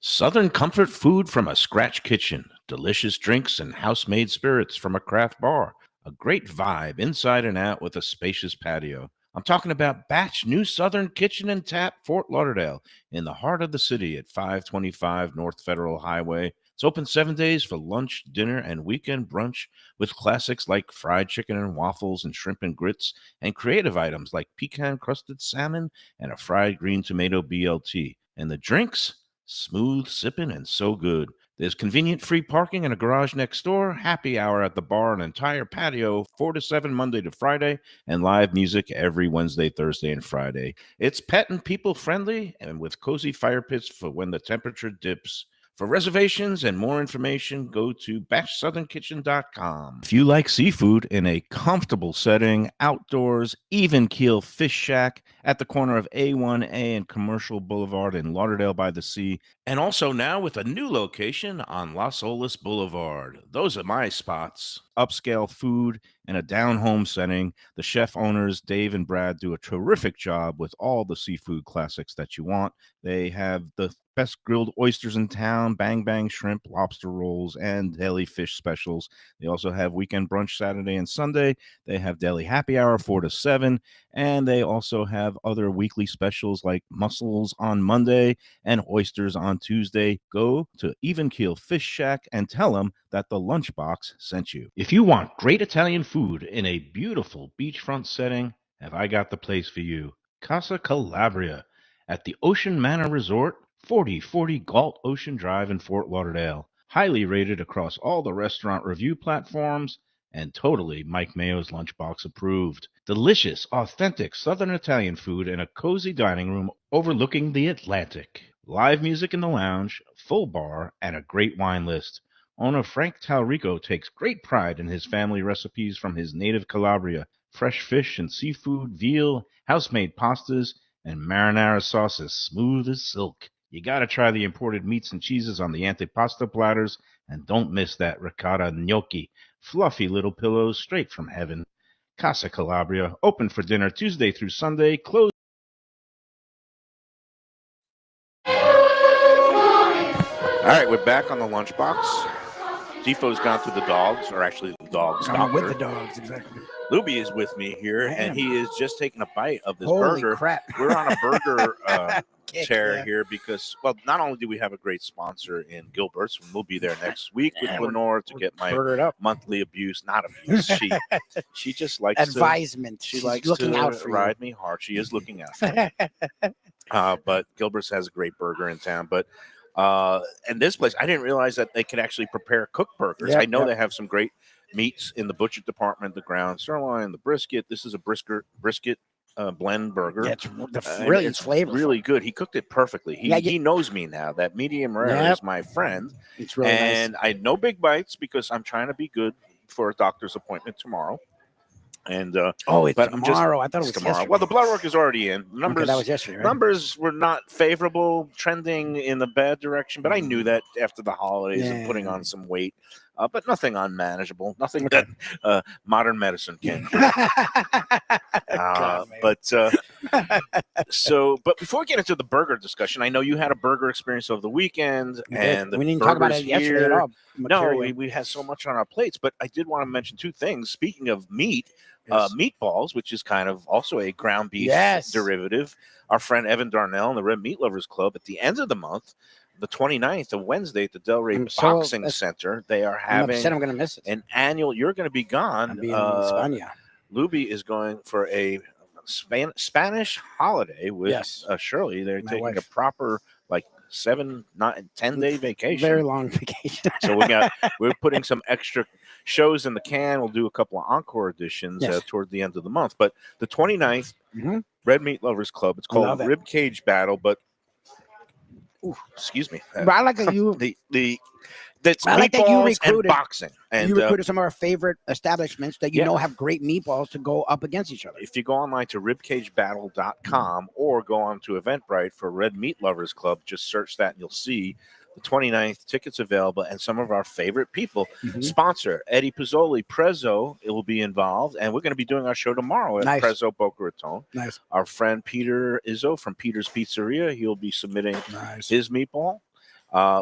Southern comfort food from a scratch kitchen, delicious drinks and house-made spirits from a craft bar, a great vibe inside and out with a spacious patio. I'm talking about Batch New Southern Kitchen and Tap, Fort Lauderdale, in the heart of the city at 525 North Federal Highway. It's open 7 days for lunch, dinner, and weekend brunch with classics like fried chicken and waffles and shrimp and grits, and creative items like pecan-crusted salmon and a fried green tomato BLT. And the drinks? Smooth, sipping, and so good. There's convenient free parking and a garage next door, happy hour at the bar, an entire patio, 4 to 7 Monday to Friday, and live music every Wednesday, Thursday, and Friday. It's pet and people friendly and with cozy fire pits for when the temperature dips. For reservations and more information, go to batchsouthernkitchen.com. If you like seafood in a comfortable setting, outdoors, even keel fish shack at the corner of A1A and Commercial Boulevard in Lauderdale by the Sea, and also now with a new location on Las Olas Boulevard. Those are my spots. Upscale food and a down-home setting. The chef owners, Dave and Brad, do a terrific job with all the seafood classics that you want. They have the best grilled oysters in town, bang bang shrimp, lobster rolls, and deli fish specials. They also have weekend brunch Saturday and Sunday. They have deli happy hour 4 to 7, and they also have other weekly specials like mussels on Monday and oysters on Tuesday. Go to Even Keel Fish Shack and tell them that the Lunchbox sent you. If you want great Italian food in a beautiful beachfront setting, have I got the place for you. Casa Calabria at the Ocean Manor Resort, 4040 Galt Ocean Drive in Fort Lauderdale. Highly rated across all the restaurant review platforms and totally Mike Mayo's Lunchbox approved. Delicious, authentic Southern Italian food in a cozy dining room overlooking the Atlantic. Live music in the lounge, full bar, and a great wine list. Owner Frank Talrico takes great pride in his family recipes from his native Calabria. Fresh fish and seafood, veal, house-made pastas, and marinara sauces smooth as silk. You gotta try the imported meats and cheeses on the antipasta platters, and don't miss that ricotta gnocchi. Fluffy little pillows straight from heaven. Casa Calabria, open for dinner Tuesday through Sunday, closed. All right, we're back on the Lunchbox. Defoe's gone through the dogs, or actually the dogs. I'm with the dogs, exactly. Lubie is with me here, and he is just taking a bite of this Holy burger. crap. We're on a burger tear yeah. here because, well, not only do we have a great sponsor in Gilbert's, and we'll be there next week with Lenore to get my monthly abuse. Not abuse. She just likes advisement. She likes looking out for ride me hard. She is looking out for me. But Gilbert's has a great burger in town. But and this place, I didn't realize that they could actually prepare cooked burgers. Yep, I know they have some great meats in the butcher department, the ground sirloin, the brisket. This is a brisket blend burger. Yeah, it's it's flavorful. Really good. He cooked it perfectly. He knows me now. That medium rare is my friend. It's really nice. And I had no big bites because I'm trying to be good for a doctor's appointment tomorrow. And Oh, it's but I'm just tomorrow. I thought it it's was tomorrow. yesterday. Well, the blood work is already in. Numbers Okay, that was yesterday, right? numbers were not favorable, trending in the bad direction. But I knew that after the holidays and putting Yeah. on some weight, but nothing unmanageable. Nothing Okay. that modern medicine can cure. God, man. But but before we get into the burger discussion, I know you had a burger experience over the weekend, We did. and the We didn't talk about burgers it yesterday at here. all. No, Mercurio. we had so much on our plates, but I did want to mention two things. Speaking of meat, Yes. meatballs, which is kind of also a ground beef Yes. derivative. Our friend Evan Darnell and the Red Meat Lovers Club at the end of the month, the 29th of Wednesday at the Delaware I'm so- Boxing that's- Center, they are I'm having upset I'm going to miss it. an annual. You're going to be gone. I'll be in España. Lubie is going for a Spanish holiday with Yes. Shirley. They're My taking wife. a proper 10-day vacation. Very long vacation. So we're putting some extra shows in the can. We'll do a couple of encore editions Yes. toward the end of the month. But the 29th, Mhm. Red Meat Lovers Club. It's I love called it. Rib Cage Battle. But excuse me, But I like that you that's I like that you meatballs and recruited- boxing. And you recruited some of our favorite establishments that you know have great meatballs to go up against each other. if you go online to ribcagebattle.com or go on to Eventbrite for Red Meat Lovers Club, just search that and you'll see the 29th tickets available and some of our favorite people. Mhm. Sponsor Eddie Pizzoli, Prezzo, it will be involved, and we're going to be doing our show tomorrow at Nice. Prezzo Boca Raton. Nice. Our friend Peter Izzo from Peter's Pizzeria, he'll be submitting Nice. his meatball.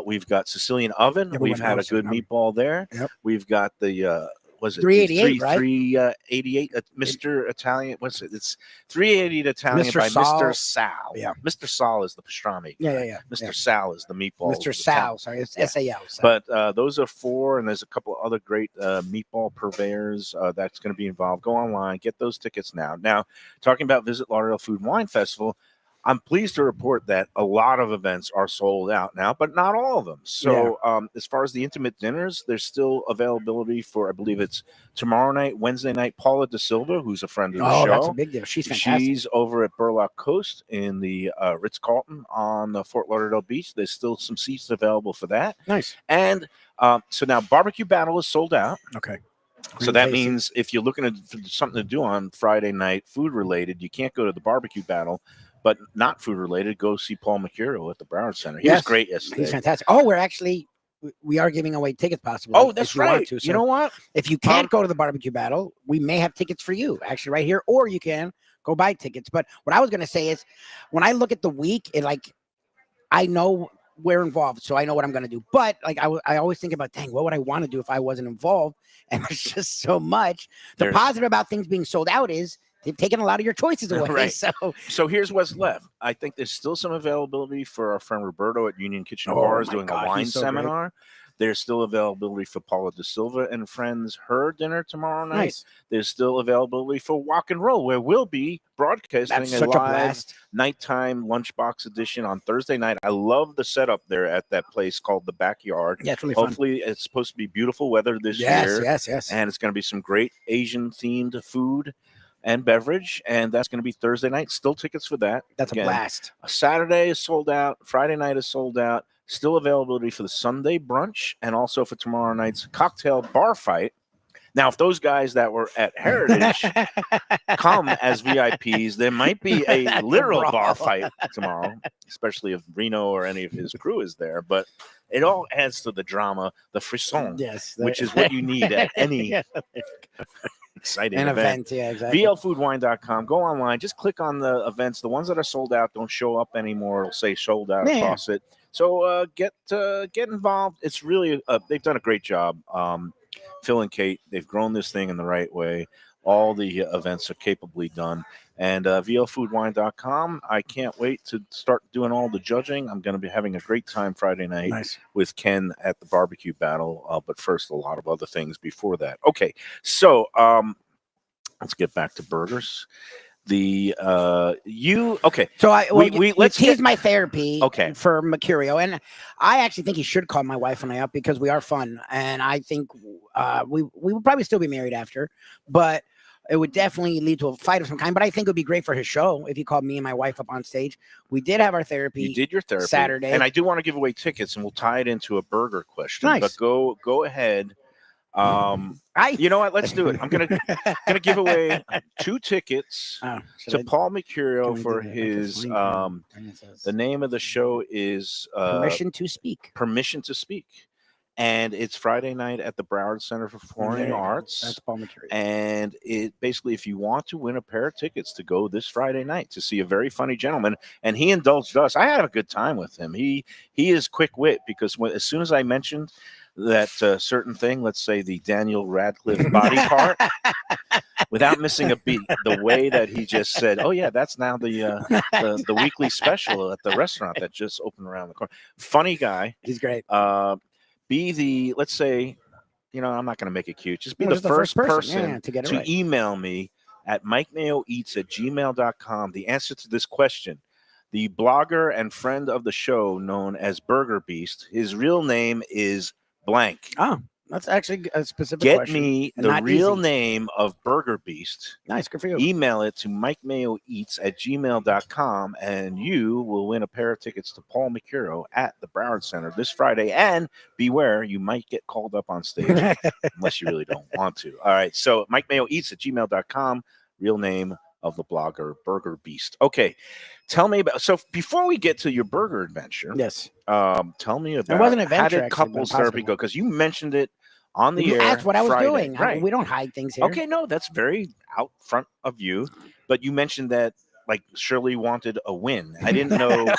We've got Sicilian Oven. Yeah, we We've went had a to good Sicilian meatball there. Yep. We've got the was it 388, right? 388 Mr. Italian. What's it? It's 380 Italian Mr. by Sal. Mr. Sal. Yeah. Mr. Sal is the pastrami. Yeah. Mr. Sal is the meatball. Mr. Sal. Sorry, it's Yeah. SAL. Sal. But those are four, and there's a couple of other great meatball purveyors that's going to be involved. Go online, get those tickets now. Now, talking about Visit Lauderdale Food and Wine Festival, I'm pleased to report that a lot of events are sold out now, but not all of them. So as far as the intimate dinners, there's still availability for, I believe it's tomorrow night, Wednesday night, Paula De Silva, who's a friend of the show. That's a big deal. She's fantastic. She's over at Burlock Coast in the Ritz-Carlton on Fort Lauderdale Beach. There's still some seats available for that. Nice. And so now Barbecue Battle is sold out. Okay. So that means if you're looking for something to do on Friday night, food related, you can't go to the Barbecue Battle. But not food related, go see Paul Mercurio at the Broward Center. He was great yesterday. He's fantastic. Oh, we are giving away tickets possibly. Oh, that's if you want right. to. So you know what? if you can't go to the barbecue battle, we may have tickets for you actually right here, or you can go buy tickets. But what I was going to say is when I look at the week, I know we're involved, so I know what I'm going to do. But I always think about, dang, what would I want to do if I wasn't involved? And there's just so much. The positive about things being sold out is they've taken a lot of your choices away. Right. So here's what's left. I think there's still some availability for our friend Roberto at Union Kitchen and Bars doing a wine seminar. Great. There's still availability for Paula De Silva and friends, her dinner tomorrow night. Nice. There's still availability for Walk and Roll, where we'll be broadcasting a live nighttime lunchbox edition on Thursday night. I love the setup there at that place called The Backyard. Yeah, it's really Hopefully it's supposed to be beautiful weather this year. Yes. And it's going to be some great Asian-themed food and beverage, and that's going to be Thursday night. Still tickets for that. That's a blast. Saturday is sold out. Friday night is sold out. Still availability for the Sunday brunch and also for tomorrow night's cocktail bar fight. Now, if those guys that were at Heritage come as VIPs, there might be a literal bar fight tomorrow, especially if Reno or any of his crew is there. But it all adds to the drama, the frisson, which is what you need at any exciting event. Yeah, exactly. VLFoodWine.com. Go online. Just click on the events. The ones that are sold out don't show up anymore. It'll say sold out across it. So get involved. It's really they've done a great job. Phil and Kate, they've grown this thing in the right way. All the events are capably done. And VLFoodWine.com. I can't wait to start doing all the judging. I'm going to be having a great time Friday night with Ken at the barbecue battle. But first, a lot of other things before that. Okay, so let's get back to burgers. Let's tease my therapy for Mercurio, and I actually think he should call my wife and I up because we are fun, and I think we would probably still be married after, but it would definitely lead to a fight of some kind. But I think it would be great for his show if he called me and my wife up on stage. We did have our therapy. You did your therapy Saturday, and I do want to give away tickets, and we'll tie it into a burger question. But go ahead. I You know what? Let's do it. I'm gonna give away 2 tickets should to I- Paul can Mercurio we for do that? Okay, his. fine. And it says, The name of the show is permission to speak. Permission to Speak, and it's Friday night at the Broward Center for There Performing you go. Arts. That's Paul Material. And it basically, if you want to win a pair of tickets to go this Friday night to see a very funny gentleman, and he indulged us. I had a good time with him. He is quick wit, because as soon as I mentioned that certain thing, let's say the Daniel Radcliffe body part, without missing a beat, the way that he just said, "Oh yeah, that's now the weekly special at the restaurant that just opened around the corner." Funny guy. He's great. Be the, let's say, I'm not going to make it cute. Just be No, the just first person Yeah, to get it to right. email me at mikemayoeats@gmail.com the answer to this question. The blogger and friend of the show known as Burger Beast, his real name is blank. Oh, that's actually a specific Get question. me and the not real easy. name of Burger Beast. Nice, good for you. Email it to mikemayoeats@gmail.com, and you will win a pair of tickets to Paul Mercurio at the Broward Center this Friday. And beware, you might get called up on stage unless you really don't want to. All right, so mikemayoeats@gmail.com, real name of the blogger, Burger Beast. Okay, tell me about, so before we get to your burger adventure, Yes. tell me about wasn't an how adventure, did actually, couples but therapy possible. go? Because you mentioned it on the You air. asked what I was Friday. doing. Right. We don't hide things here. Okay, no, that's very out front of you. But you mentioned that, like, Shirley wanted a win. I didn't know.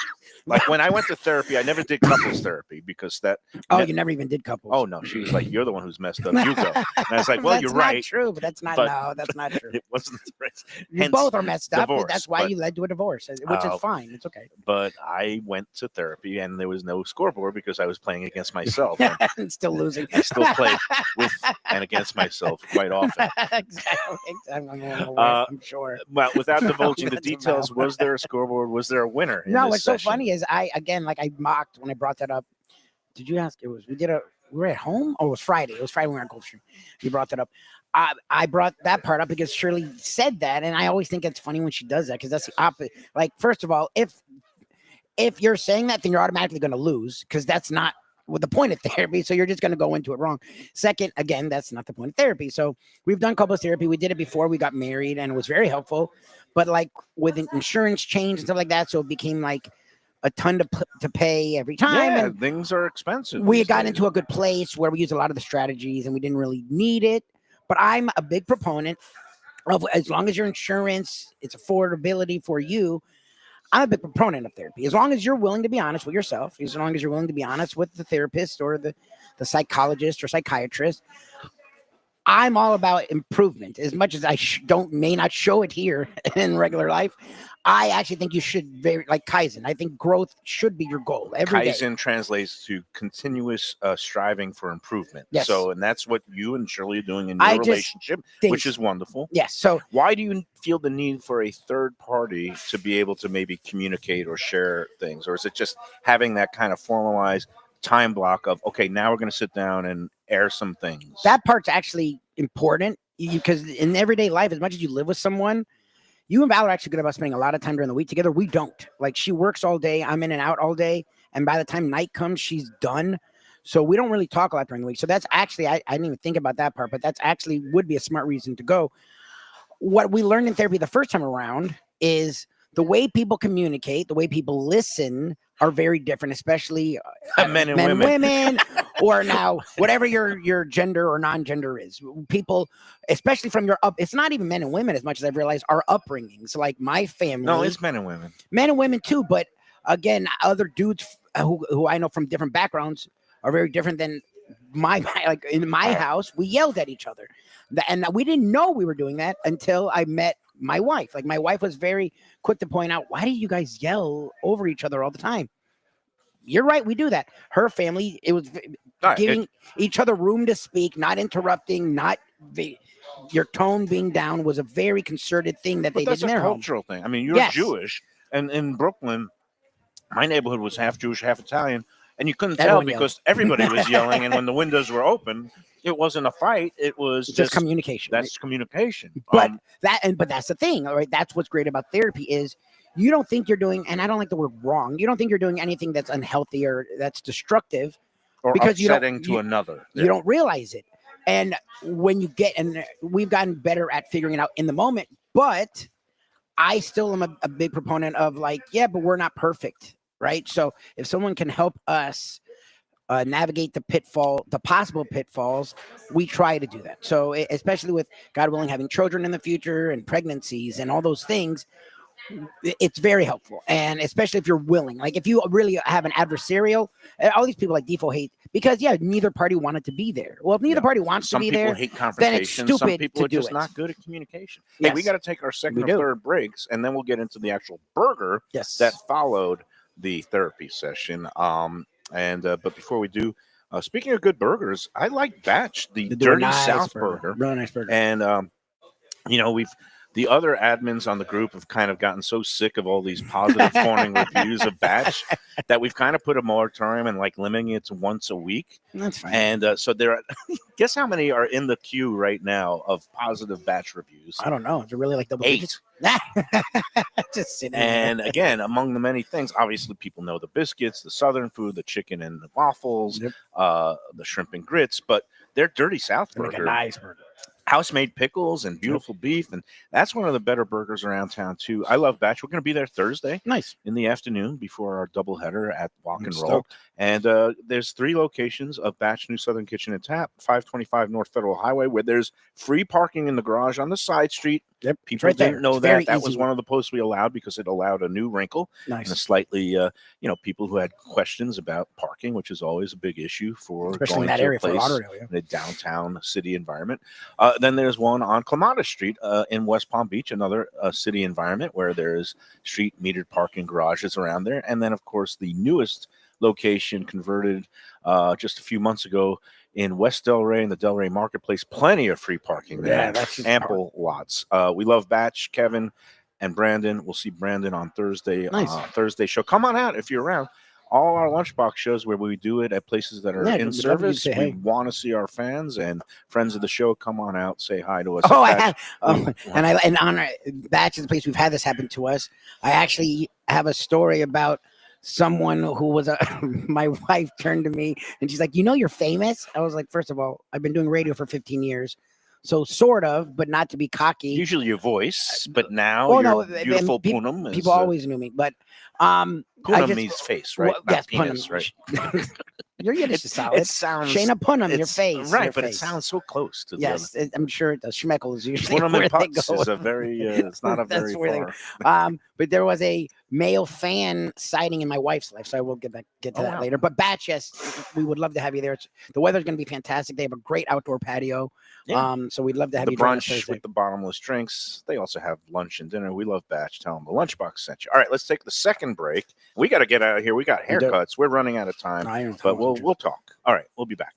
Like, when I went to therapy, I never did couples therapy because that. Oh, you never even did couples. Oh no, she was like, "You're the one who's messed up. You go." And I was like, "Well, that's you're not right." true, but that's not. but- No, that's not true. It wasn't the right. You Hence, both are messed up. divorce, That's why but- you led to a divorce, which Oh. is fine. It's okay. But I went to therapy, and there was no scoreboard because I was playing against myself. And And still losing. I still play with and against myself quite often. exactly. I'm sure. Well, without divulging the That's a details, vow. was there a scoreboard? Was there a winner? In No, this what's so session? funny is I mocked when I brought that up. Did you ask? We were at home. Oh, it was Friday. It was Friday when we were on Gulf Stream. You brought that up. I brought that part up because Shirley said that, and I always think it's funny when she does that because that's the opposite. Like, first of all, if you're saying that, then you're automatically going to lose because that's not the point of therapy. So you're just going to go into it wrong. Second, again, that's not the point of therapy. So we've done couples therapy. We did it before we got married, and it was very helpful. But like with insurance change and stuff like that, so it became like a ton to pay every time. Yeah, And things are expensive. we these got days. into a good place where we used a lot of the strategies and we didn't really need it. But I'm a big proponent of, as long as your insurance, it's affordability for you, I'm a big proponent of therapy. As long as you're willing to be honest with yourself, as long as you're willing to be honest with the therapist or the psychologist or psychiatrist, I'm all about improvement. As much as I may not show it here in regular life, I actually think you should like Kaizen. I think growth should be your goal every day. Kaizen translates to continuous striving for improvement. Yes. So, and that's what you and Shirley are doing in your relationship, which is wonderful. Yes. So why do you feel the need for a third party to be able to maybe communicate or share things? Or is it just having that kind of formalized time block of, okay, now we're going to sit down and air some things? That part's actually important because in everyday life, as much as you live with someone, you and Val are actually good about spending a lot of time during the week together. We don't. Like, she works all day. I'm in and out all day. And by the time night comes, she's done. So we don't really talk a lot during the week. So that's actually, I didn't even think about that part, but that's actually would be a smart reason to go. What we learned in therapy the first time around is the way people communicate, the way people listen are very different, especially men and women. or now whatever your gender or non-gender is. People, especially from your it's not even men and women as much as I've realized, our upbringings. Like my family. No, it's men and women. Men and women too, but again, other dudes who I know from different backgrounds are very different than like in my house, we yelled at each other. And we didn't know we were doing that until I met my wife. Like, my wife was very quick to point out, why do you guys yell over each other all the time? You're right, we do that. Her family, it was giving each other room to speak, not interrupting, your tone being down was a very concerted thing that they did in their home. That's a cultural thing. I mean, you're Jewish, and in Brooklyn, my neighborhood was half Jewish, half Italian, and you couldn't tell because everybody was yelling, and when the windows were open, it wasn't a fight. It was just communication. That's communication. But but that's the thing, all right? That's what's great about therapy is you don't think you're doing, and I don't like the word wrong. You don't think you're doing anything that's unhealthy or that's destructive, or because upsetting to another. You don't realize it. And when you get, and we've gotten better at figuring it out in the moment, but I still am a big proponent of like, yeah, but we're not perfect, right? So if someone can help us navigate the possible pitfalls, we try to do that. So especially with God willing, having children in the future and pregnancies and all those things, it's very helpful. And especially if you're willing, like if you really have an adversarial, all these people like default hate because neither party wanted to be there. Well, if neither party wants to be there, some people hate confrontation. Then it's some stupid people to are do just it. not good at communication. Hey, we got to take our second or third breaks, and then we'll get into the actual burger that followed the therapy session. But before we do, speaking of good burgers, I like Batch, the Dirty South burger. Really nice burger. And the other admins on the group have kind of gotten so sick of all these positive fawning reviews of Batch that we've kind of put a moratorium and like limiting it to once a week. That's fine. And so there are, guess how many are in the queue right now of positive Batch reviews? I don't know. Is it really like double 8? Just sitting and again, among the many things, obviously people know the biscuits, the Southern food, the chicken and the waffles, the shrimp and grits, but their Dirty South burger. Like a nice burger. House-made pickles and beautiful beef, and that's one of the better burgers around town too. I love Batch. We're going to be there Thursday, in the afternoon before our doubleheader at Walk and Roll. And there's 3 locations of Batch New Southern Kitchen and Tap, 525 North Federal Highway, where there's free parking in the garage on the side street. People didn't know that. That was one of the posts we allowed because it allowed a new wrinkle and a slightly, people who had questions about parking, which is always a big issue for especially going in that to area a place in a downtown city environment. Then there's one on Clematis Street in West Palm Beach, another city environment where there's street metered parking garages around there. And then, of course, the newest location converted just a few months ago in West Delray in the Delray Marketplace. Plenty of free parking there. Yeah, that's ample lots. We love Batch, Kevin, and Brandon. We'll see Brandon on Thursday. Thursday show. Come on out if you're around. All our Lunchbox shows where we do it at places that are in service. We want to see our fans and friends of the show. Come on out, say hi to us. And on Batch is the place we've had this happen to us. I actually have a story about someone who was my wife turned to me and she's like, you're famous. I was like, first of all, I've been doing radio for 15 years. So sort of, but not to be cocky. Usually your voice, but now your beautiful Poonam. People always knew me, but Poonam means face, right? Well, yes, penis, Poonam. Right? You're Yiddish solid. It sounds Shayna Punnam, your face. Right, your but face. it sounds so close to yes, the other. I'm sure it does. Schmeckel is usually Poonam where and they Putz go. is a very, it's not a very far. But there was a Mayo fan sighting in my wife's life, so I will get to that later. But Batch, yes, we would love to have you there. The weather's going to be fantastic. They have a great outdoor patio. Yeah. So we'd love to have the you brunch with the bottomless drinks. They also have lunch and dinner. We love Batch. Tell them the Lunchbox sent you. All right, let's take the second break. We got to get out of here. We got haircuts. We're running out of time, but we'll talk. All right, we'll be back.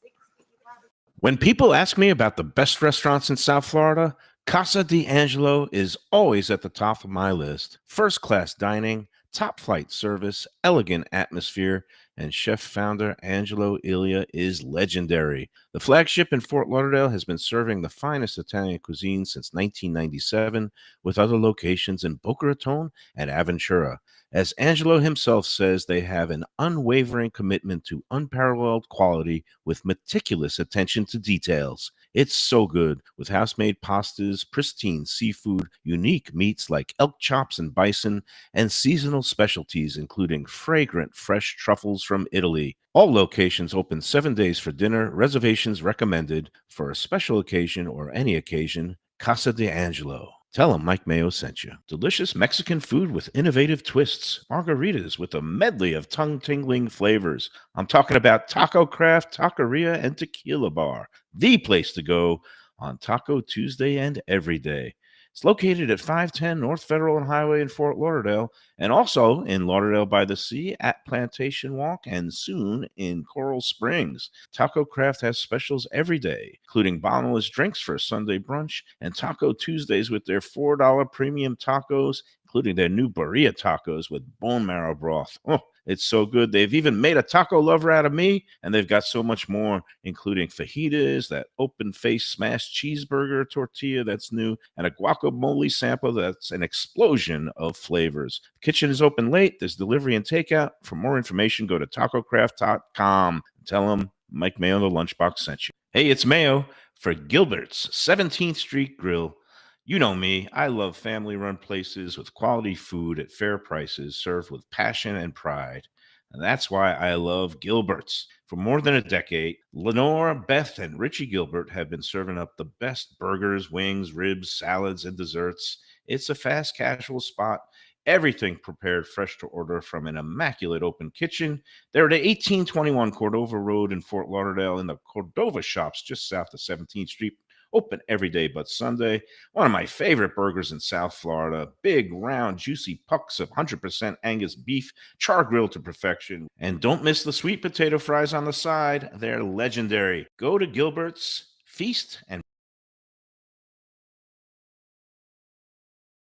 When people ask me about the best restaurants in South Florida, Casa D'Angelo is always at the top of my list. First-class dining, top-flight service, elegant atmosphere, and chef-founder Angelo Ilia is legendary. The flagship in Fort Lauderdale has been serving the finest Italian cuisine since 1997, with other locations in Boca Raton and Aventura. As Angelo himself says, they have an unwavering commitment to unparalleled quality with meticulous attention to details. It's so good, with house-made pastas, pristine seafood, unique meats like elk chops and bison, and seasonal specialties including fragrant fresh truffles from Italy. All locations open 7 days for dinner. Reservations recommended. For a special occasion or any occasion, Casa D'Angelo. Tell them Mike Mayo sent you. Delicious Mexican food with innovative twists. Margaritas with a medley of tongue-tingling flavors. I'm talking about Taco Craft, Taqueria, and Tequila Bar. The place to go on Taco Tuesday and every day. It's located at 510 North Federal and Highway in Fort Lauderdale, and also in Lauderdale by the Sea at Plantation Walk, and soon in Coral Springs. Taco Craft has specials every day, including bottomless drinks for a Sunday brunch, and Taco Tuesdays with their $4 premium tacos, including their new burrilla tacos with bone marrow broth. Oh, it's so good. They've even made a taco lover out of me, and they've got so much more, including fajitas, that open-faced smashed cheeseburger tortilla that's new, and a guacamole sample that's an explosion of flavors. The kitchen is open late. There's delivery and takeout. For more information, go to tacocraft.com. Tell them Mike Mayo, the Lunchbox, sent you. Hey, it's Mayo. for Gilbert's 17th Street Grill. You know me, I love family-run places with quality food at fair prices served with passion and pride. And that's why I love Gilbert's. For more than a decade, Lenore, Beth, and Richie Gilbert have been serving up the best burgers, wings, ribs, salads, and desserts. It's a fast casual spot. Everything prepared fresh to order from an immaculate open kitchen. They're at 1821 Cordova Road in Fort Lauderdale in the Cordova Shops just south of 17th Street. Open every day but Sunday. One of my favorite burgers in South Florida. Big, round, juicy pucks of 100% Angus beef, char grilled to perfection. And don't miss the sweet potato fries on the side. They're legendary. Go to Gilbert's, feast, and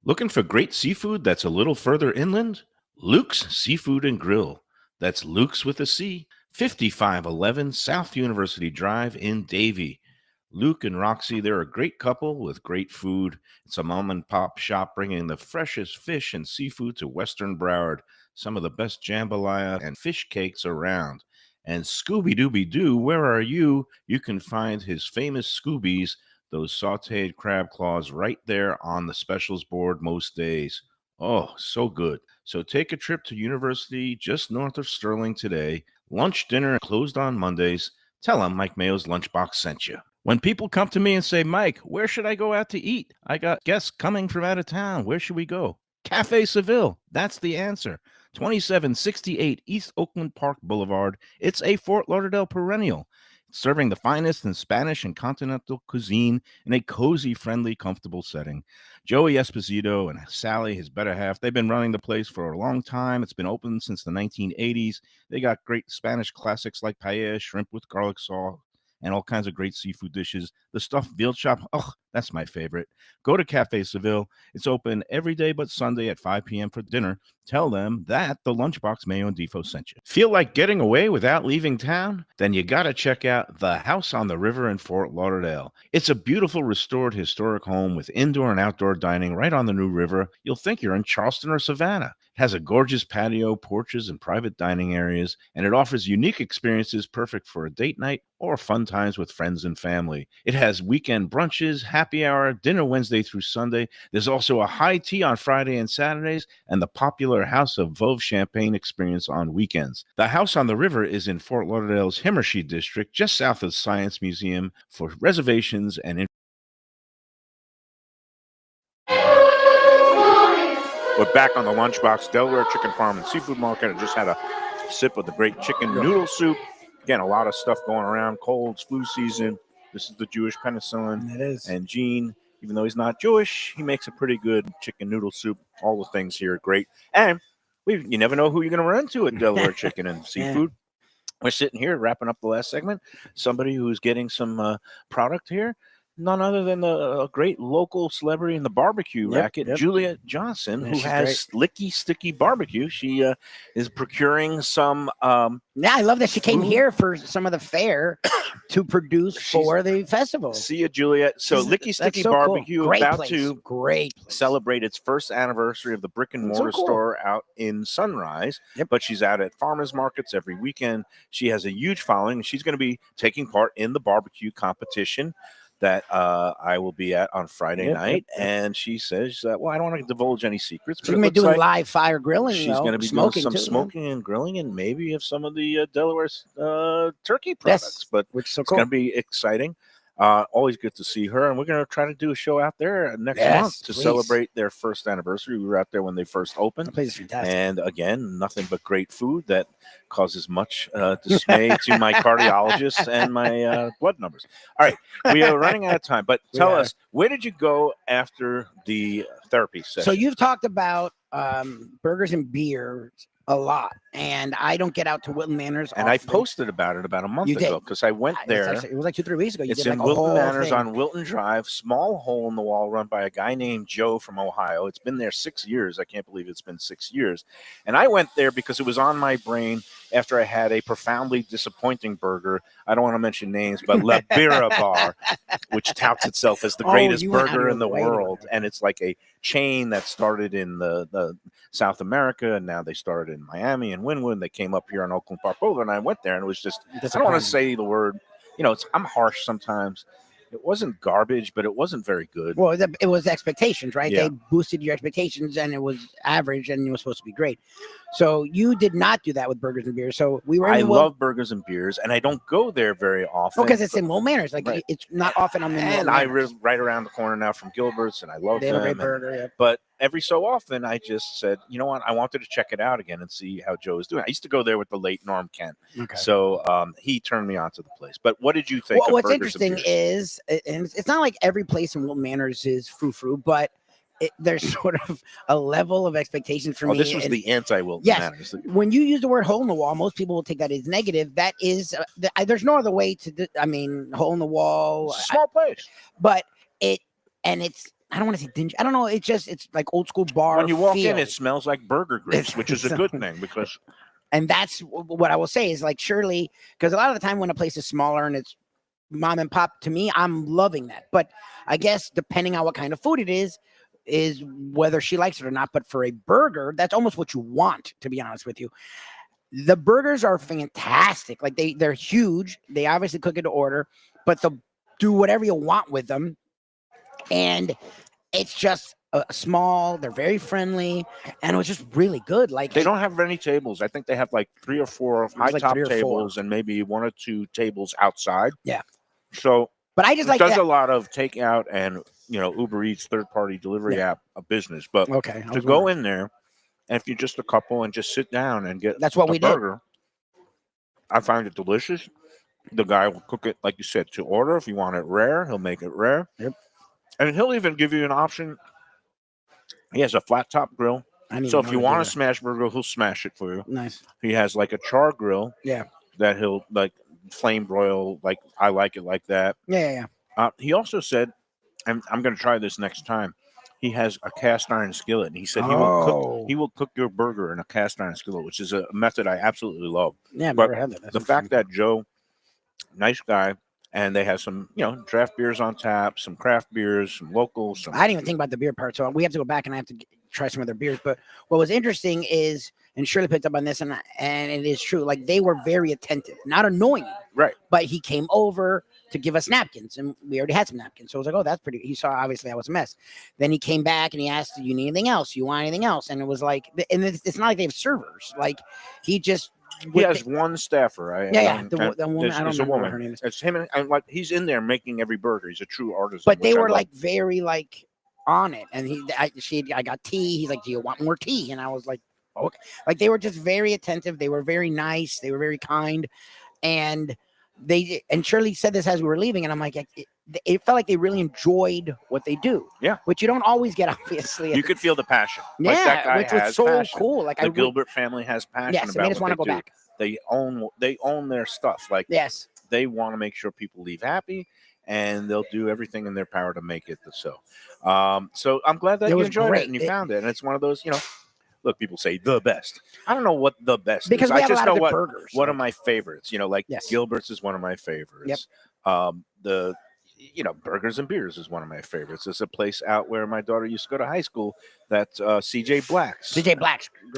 looking for great seafood that's a little further inland? Luke's Seafood and Grill. That's Luke's with a C. 5511 South University Drive in Davie. Luke and Roxy, they're a great couple with great food. It's a mom and pop shop bringing the freshest fish and seafood to Western Broward. Some of the best jambalaya and fish cakes around. And Scooby-Dooby-Doo, where are you? You can find his famous Scoobies, those sauteed crab claws, right there on the specials board most days. Oh, so good. So take a trip to University just north of Sterling today. Lunch, dinner closed on Mondays. Tell them Mike Mayo's Lunchbox sent you. When people come to me and say, Mike, where should I go out to eat? I got guests coming from out of town. Where should we go? Cafe Seville. That's the answer. 2768 East Oakland Park Boulevard. It's a Fort Lauderdale perennial, serving the finest in Spanish and continental cuisine in a cozy, friendly, comfortable setting. Joey Esposito and Sally, his better half, they've been running the place for a long time. It's been open since the 1980s. They got great Spanish classics like paella, shrimp with garlic sauce, and all kinds of great seafood dishes. The stuffed veal chop, oh, that's my favorite. Go to Cafe Seville. It's open every day but Sunday at 5 p.m. for dinner. Tell them that the Lunchbox Mayo and Defo sent you. Feel like getting away without leaving town? Then you got to check out the House on the River in Fort Lauderdale. It's a beautiful restored historic home with indoor and outdoor dining right on the New River. You'll think you're in Charleston or Savannah. It has a gorgeous patio, porches, and private dining areas, and it offers unique experiences perfect for a date night or fun times with friends and family. It has weekend brunches, happy hour, dinner Wednesday through Sunday. There's also a high tea on Friday and Saturdays, and the popular House of Veuve Champagne experience on weekends. The House on the River is in Fort Lauderdale's Himmershey district, just south of the Science Museum. For reservations and we're back on the Lunchbox, Delaware Chicken Farm and Seafood Market. I just had a sip of the great chicken noodle soup. Again, a lot of stuff going around. Colds, flu season. This is the Jewish penicillin. It is. And Gene, even though he's not Jewish, he makes a pretty good chicken noodle soup. All the things here are great. And you never know who you're going to run into at Delaware Chicken and Seafood. We're sitting here wrapping up the last segment. Somebody who's getting some product here. None other than a great local celebrity in the barbecue racket, Juliet Johnson, who has Licky Sticky Barbecue. She is procuring some. I love that she came here for some of the fair to produce for the festival. See you, Juliet. So Licky Sticky Barbecue cool. about to celebrate its first anniversary of the brick and mortar store out in Sunrise. But she's out at farmers markets every weekend. She has a huge following. She's going to be taking part in the barbecue competition that I will be at on Friday night. And she says, well, I don't want to divulge any secrets. She's going to be doing live fire grilling. She's going to be doing some smoking and grilling and maybe of some of the Delaware's turkey products. But which is so it's cool. going to be exciting. Always good to see her. And we're going to try to do a show out there next month to celebrate their first anniversary. We were out there when they first opened. The place is fantastic. And again, nothing but great food that causes much dismay to my cardiologist and my blood numbers. All right, we are running out of time, but tell us, where did you go after the therapy session? So you've talked about burgers and beer a lot, and I don't get out to Wilton Manors and I posted about it about a month ago because I went there. It was like 2-3 weeks ago. It's in Wilton Manors on Wilton Drive, small hole in the wall run by a guy named Joe from Ohio. It's been there 6 years. I can't believe it's been 6 years. And I went there because it was on my brain after I had a profoundly disappointing burger. I don't want to mention names, but La Birra Bar, which touts itself as the greatest burger in the world. And it's like a chain that started in the South America, and now they started in Miami and Wynwood. They came up here on Oakland Park Boulevard, and I went there, and it was just, I don't want to say the word, I'm harsh sometimes. It wasn't garbage, but it wasn't very good. Well, it was expectations, right? Yeah. They boosted your expectations, and it was average, and it was supposed to be great. So you did not do that with burgers and beers. So we were. I love burgers and beers, and I don't go there very often. Because it's in Will Manors. Like Right. it's not often I'm in. And Will I Manors. live right around the corner now from Gilbert's, and I love They have a them. great burger. Yeah. But every so often, I just said, you know what? I wanted to check it out again and see how Joe is doing. I used to go there with the late Norm Kent. Okay. So he turned me onto the place. But what did you think Well, of what's burgers and interesting beers? is, and it's not like every place in Will Manors is frou-frou, but there's sort of a level of expectation for me. This was the anti-Wilton Yes. Manors. When you use the word hole in the wall, most people will take that as negative. That is, there's no other way to. I mean, hole in the wall, It's a small place. but it's. I don't want to say dingy. I don't know. It's like old school bar. When you walk feel. in, it smells like burger grease, which is a good thing because And that's what I will say is like surely because a lot of the time when a place is smaller and it's mom and pop, to me, I'm loving that. But I guess depending on what kind of food it is whether she likes it or not. But for a burger, that's almost what you want, to be honest with you. The burgers are fantastic. Like they're huge. They obviously cook it to order, but they'll do whatever you want with them. And it's just small. They're very friendly, and it was just really good. Like they don't have any tables. I think they have like 3 or 4 high like top 3 or 4. tables and maybe 1 or 2 tables outside. Yeah. So but I just it like does that. a lot of takeout and Uber Eats third-party delivery app of business. But Okay. to go in there, and if you're just a couple and just sit down and get That's what we did. burger, I find it delicious. The guy will cook it, like you said, to order. If you want it rare, he'll make it rare. Yep. And he'll even give you an option. He has a flat top grill. So if you want a smash burger, he'll smash it for you. Nice. He has like a char grill. Yeah. That he'll like flame broil. Like I like it like that. Yeah. He also said, and I'm going to try this next time. He has a cast iron skillet, and he said he will cook your burger in a cast iron skillet, which is a method I absolutely love. Yeah, I've but never had that. That's the fact that Joe, nice guy, and they have some draft beers on tap, some craft beers, some locals. I didn't even think about the beer part, so we have to go back and I have to try some of their beers. But what was interesting is, and Shirley picked up on this, and it is true. Like they were very attentive, not annoying, right? But he came over to give us napkins, and we already had some napkins. So I was like, "Oh, that's pretty." He saw obviously I was a mess. Then he came back and he asked, "Do you need anything else? You want anything else?" And it was like, and it's not like they have servers. Like he just has one staffer. The woman. I don't remember what her name is. It's him, and like he's in there making every burger. He's a true artisan. But they were like very like on it, and I got tea. He's like, "Do you want more tea?" And I was like, "Okay." Like they were just very attentive. They were very nice. They were very kind, and Shirley said this as we were leaving, and I'm like, it felt like they really enjoyed what they do. Yeah, which you don't always get, obviously. You could feel the passion. Yeah, like that guy which was so passion. cool. Like the Gilbert family has passion. Yes, about I just want to go back. They own their stuff. Like yes, they want to make sure people leave happy, and they'll do everything in their power to make it so. So I'm glad that you enjoyed it and you found it. And it's one of those, look, people say the best. I don't know what the best because is. I just know burgers. One of my favorites. Gilbert's is one of my favorites. Yep. Burgers and Beers is one of my favorites. It's a place out where my daughter used to go to high school that CJ Black's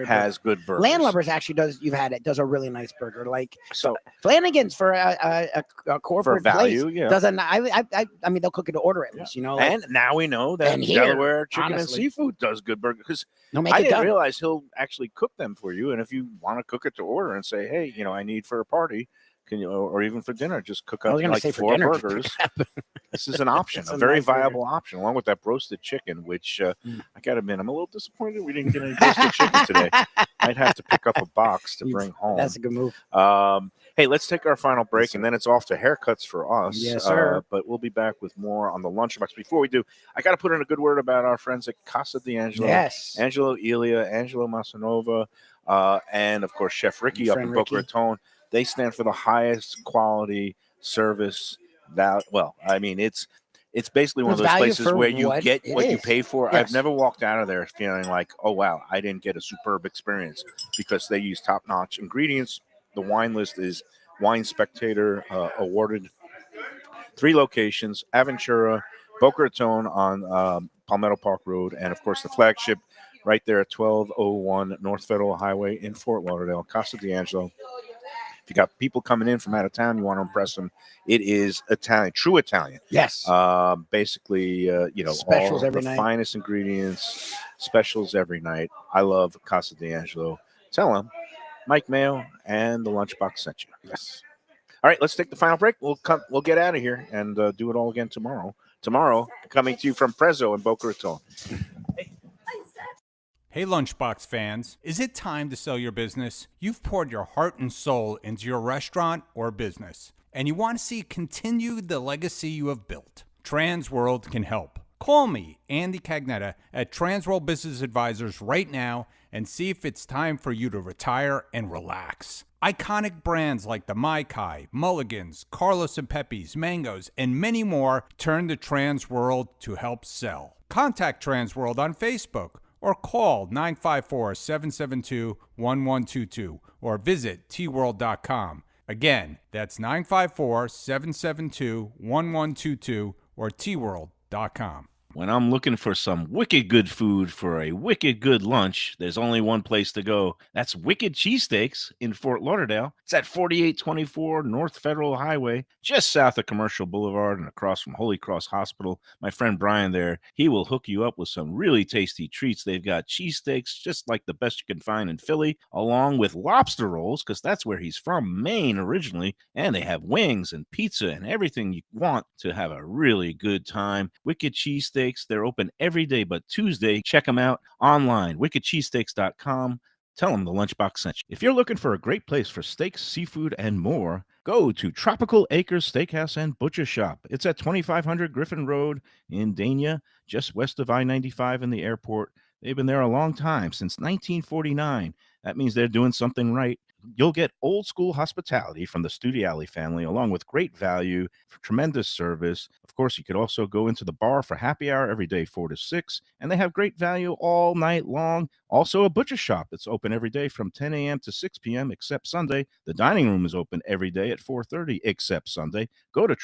has good burgers. Landlubbers actually does a really nice burger. Like so Flanagan's for a corporate for value, place doesn't. I mean they'll cook it to order at least, and now we know that Delaware Chicken and Seafood does good burgers because I didn't realize he'll actually cook them for you. And if you want to cook it to order and say, hey, I need for a party. Can you, or even for dinner, just cook up like 4 burgers. This is an option, a very viable option, along with that roasted chicken, which I gotta admit, I'm a little disappointed we didn't get any roasted chicken today. I'd have to pick up a box to bring home. That's a good move. Hey, let's take our final break, and then it's off to haircuts for us. Yes, sir. But well be back with more on the Lunchbox. Before we do, I got to put in a good word about our friends at Casa D'Angelo. Yes. Angelo Elia, Angelo Massanova, and, of course, Chef Ricky up in Boca Raton. They stand for the highest quality service. It's basically one of those places where you get what you pay for. Yes. I've never walked out of there feeling like, oh, wow, I didn't get a superb experience because they use top-notch ingredients. The wine list is Wine Spectator awarded. 3 locations, Aventura, Boca Raton on Palmetto Park Road, and, of course, the flagship right there at 1201 North Federal Highway in Fort Lauderdale, Casa D'Angelo. If you got people coming in from out of town, you want to impress them. It is Italian, true Italian. Yes. Basically, Specials all every the night. finest ingredients, specials every night. I love Casa D'Angelo. Tell them Mike Mayo and the Lunchbox sent you. Yes. All right, let's take the final break. We'll get out of here and do it all again tomorrow. Tomorrow, coming to you from Prezzo in Boca Raton. Hey Lunchbox fans, is it time to sell your business? You've poured your heart and soul into your restaurant or business, and you want to see continue the legacy you have built. Transworld can help. Call me, Andy Cagnetta, at Transworld Business Advisors right now and see if it's time for you to retire and relax. Iconic brands like the Mai Kai, Mulligans, Carlos and Pepe's, Mangoes, and many more turn to Transworld to help sell. Contact Transworld on Facebook or call 954-772-1122 or visit tworld.com. Again, that's 954-772-1122 or tworld.com. When I'm looking for some wicked good food for a wicked good lunch, there's only one place to go. That's Wicked Cheesesteaks in Fort Lauderdale. It's at 4824 North Federal Highway, just south of Commercial Boulevard and across from Holy Cross Hospital. My friend Brian there, he will hook you up with some really tasty treats. They've got cheesesteaks, just like the best you can find in Philly, along with lobster rolls, because that's where he's from, Maine originally. And they have wings and pizza and everything you want to have a really good time. Wicked Cheesesteaks. They're open every day but Tuesday. Check them out online, wickedcheesesteaks.com. Tell them the Lunchbox sent you. If you're looking for a great place for steaks, seafood, and more, go to Tropical Acres Steakhouse and Butcher Shop. It's at 2500 Griffin Road in Dania, just west of I-95 in the airport. They've been there a long time, since 1949. That means they're doing something right. You'll get old school hospitality from the Studiali family, along with great value, tremendous service. Of course, you could also go into the bar for happy hour every day, 4 to 6, and they have great value all night long. Also, a butcher shop that's open every day from 10 a.m. to 6 p.m. except Sunday. The dining room is open every day at 4:30 except Sunday. Go to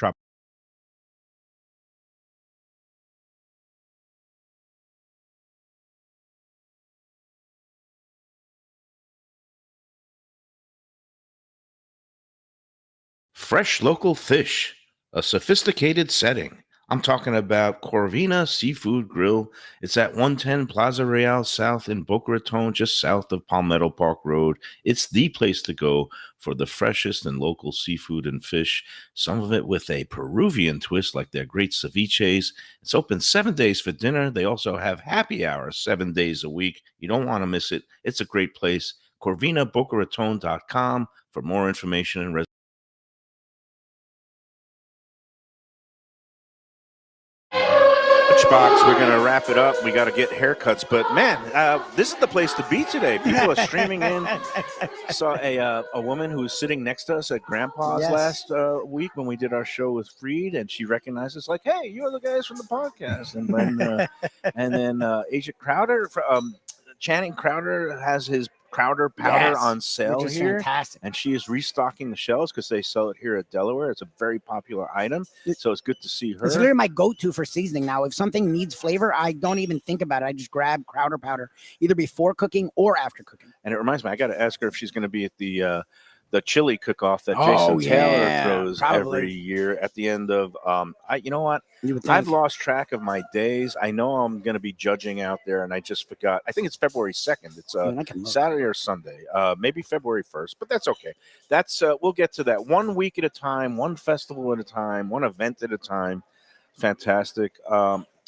Fresh local fish, a sophisticated setting. I'm talking about Corvina Seafood Grill. It's at 110 Plaza Real South in Boca Raton, just south of Palmetto Park Road. It's the place to go for the freshest and local seafood and fish, some of it with a Peruvian twist like their great ceviches. It's open 7 days for dinner. They also have happy hours 7 days a week. You don't want to miss it. It's a great place. CorvinaBocaRaton.com for more information and Lunchbox, we're going to wrap it up. We got to get haircuts, but man, this is the place to be today. People are streaming in. Saw a woman who was sitting next to us at Grandpa's last week when we did our show with Freed, and she recognized us like, "Hey, you're the guys from the podcast." And when and then Asia Crowder, Channing Crowder has his Crowder powder on sale here, fantastic. And she is restocking the shelves because they sell it here at Delaware. It's a very popular item, so it's good to see her. It's literally my go-to for seasoning now. If something needs flavor, I don't even think about it. I just grab Crowder powder either before cooking or after cooking. And it reminds me, I got to ask her if she's going to be at the chili cook-off that Jason Taylor throws every year at the end of you know what? I've lost track of my days. I know I'm going to be judging out there, and I just forgot. I think it's February 2nd. It's Saturday or Sunday, maybe February 1st, but that's okay. That's we'll get to that 1 week at a time, one festival at a time, one event at a time. Fantastic.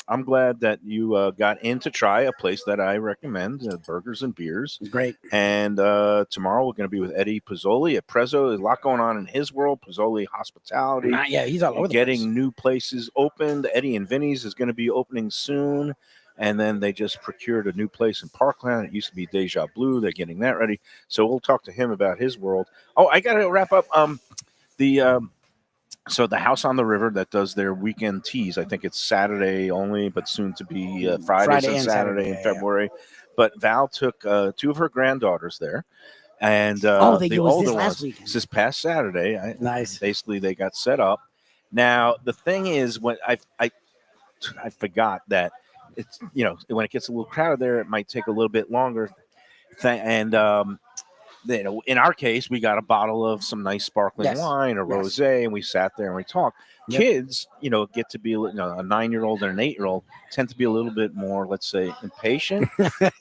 I'm glad that you got in to try a place that I recommend, Burgers and Beers. Great. And tomorrow we're going to be with Eddie Pizzoli at Prezzo. There's a lot going on in his world. Pizzoli Hospitality. He's all over the getting place. New places opened. Eddie and Vinny's is going to be opening soon. And then they just procured a new place in Parkland. It used to be Deja Blue. They're getting that ready. So we'll talk to him about his world. Oh, I got to wrap up So the House on the River that does their weekend teas, I think it's Saturday only, but soon to be Fridays and Saturday in February. But Val took two of her granddaughters there. And the older ones, this past Saturday, nice. Basically, they got set up. Now, the thing is, when I forgot that it's, when it gets a little crowded there, it might take a little bit longer. in our case, we got a bottle of some nice sparkling Yes. wine or Yes. rosé, and we sat there and we talked. Yep. Kids, get to be a 9-year-old and an 8-year-old tend to be a little bit more, let's say, impatient,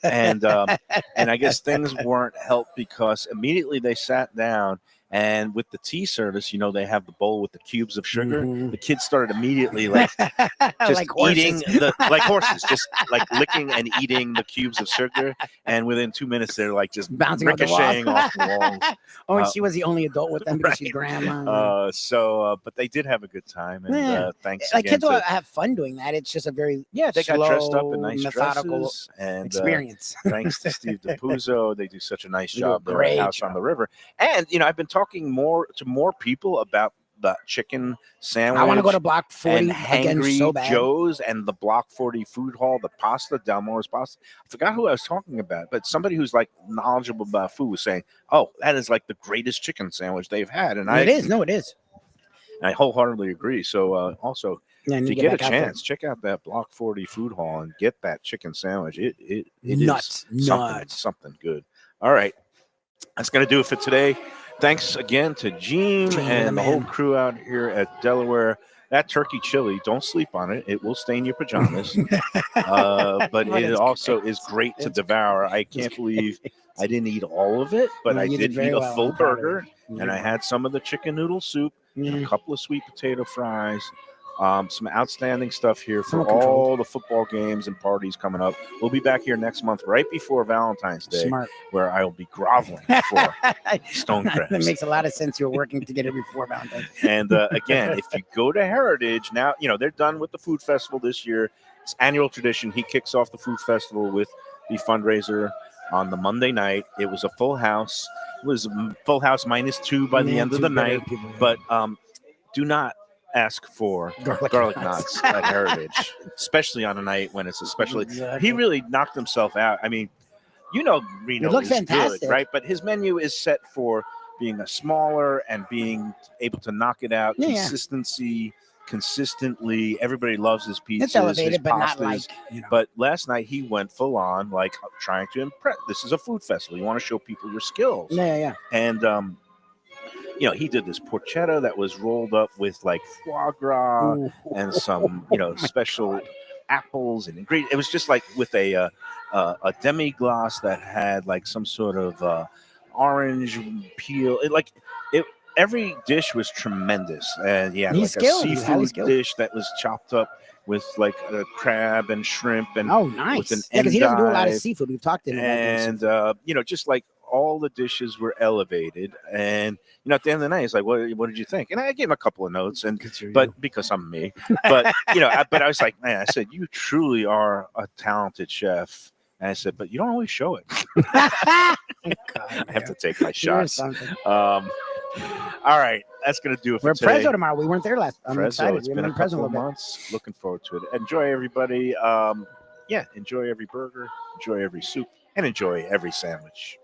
and I guess things weren't helped because immediately they sat down. And with the tea service, they have the bowl with the cubes of sugar. Mhm. The kids started immediately just Like eating horses. like horses, just like licking and eating the cubes of sugar. And within 2 minutes, they're like just Bouncing off the walls. ricocheting off the walls. Oh, and she was the only adult with them because she's grandma. But they did have a good time, and Yeah. thanks Like again kids will have fun doing that. It's just a very they got dressed up in slow, nice methodical dresses, and experience. thanks to Steve DePuzzo, they do such a nice They do a job there at great House on job. the River. And I've been talking to more people about the chicken sandwich. I want to go to Block 40 and again Hangry so bad. Joe's and the Block 40 food hall, the pasta, Delmore's pasta. I forgot who I was talking about, but somebody who's like knowledgeable about food was saying, "Oh, that is like the greatest chicken sandwich they've had." And It is. No, it is. I wholeheartedly agree. So also, Yeah, if and you get get a back out there. chance, check out that Block 40 food hall and get that chicken sandwich. It Nuts, is nuts. something good. All right. That's going to do it for today. Thanks again to Gene Gene, and the the whole man. crew out here at Delaware. That turkey chili, don't sleep on it. It will stain your pajamas. But But it it's also great. is great to It's devour. I can't believe I didn't eat all of it, but No, I you did very eat a well. full I'm proud of burger, you. and I had some of the chicken noodle soup, Mhm. a couple of sweet potato fries, some outstanding stuff here for Somewhat controlled. all the football games and parties coming up. We'll be back here next month, right before Valentine's Day, Smart. where I will be groveling for stone That crabs. makes a lot of sense. You're working to get it before Valentine's. And again, if you go to Heritage now, they're done with the food festival this year. It's annual tradition. He kicks off the food festival with the fundraiser on the Monday night. It was a full house. It was full house -2 by the Yeah, end of two the better night. people, yeah. But do not ask for garlic knots at Heritage, especially on a night when it's especially. Exactly. He really knocked himself out. I mean, Reno looked is good, fantastic. right? But his menu is set for being a smaller and being able to knock it out. Yeah, yeah. Consistently. Everybody loves his pizzas. It's elevated, his but not pastas. like But last night he went full on, like trying to impress. This is a food festival. You want to show people your skills. yeah. And he did this porchetta that was rolled up with like foie gras Ooh. and some, special apples and ingredients. It was just like with a demi-glace that had like some sort of orange peel. Every dish was tremendous, and yeah, He's like skilled. a He's highly seafood skilled. dish that was chopped up with like a crab and shrimp and Oh, nice. an Yeah, because he doesn't do a lot of endive. seafood. We've talked to him about doing And seafood. just like all the dishes were elevated, and at the end of the night, he's like, "What did you think?" And I gave him a couple of notes, but because I'm me, but but I was like, "Man," I said, "You truly are a talented chef." And I said, "But you don't always show it." I have to take my shots. All right, that's gonna do it for We're today. Prezzo tomorrow. We weren't there last. I'm Prezzo, excited. it's We're been a in Prezzo couple of little bit. months. Looking forward to it. Enjoy everybody. Enjoy every burger. Enjoy every soup. And enjoy every sandwich.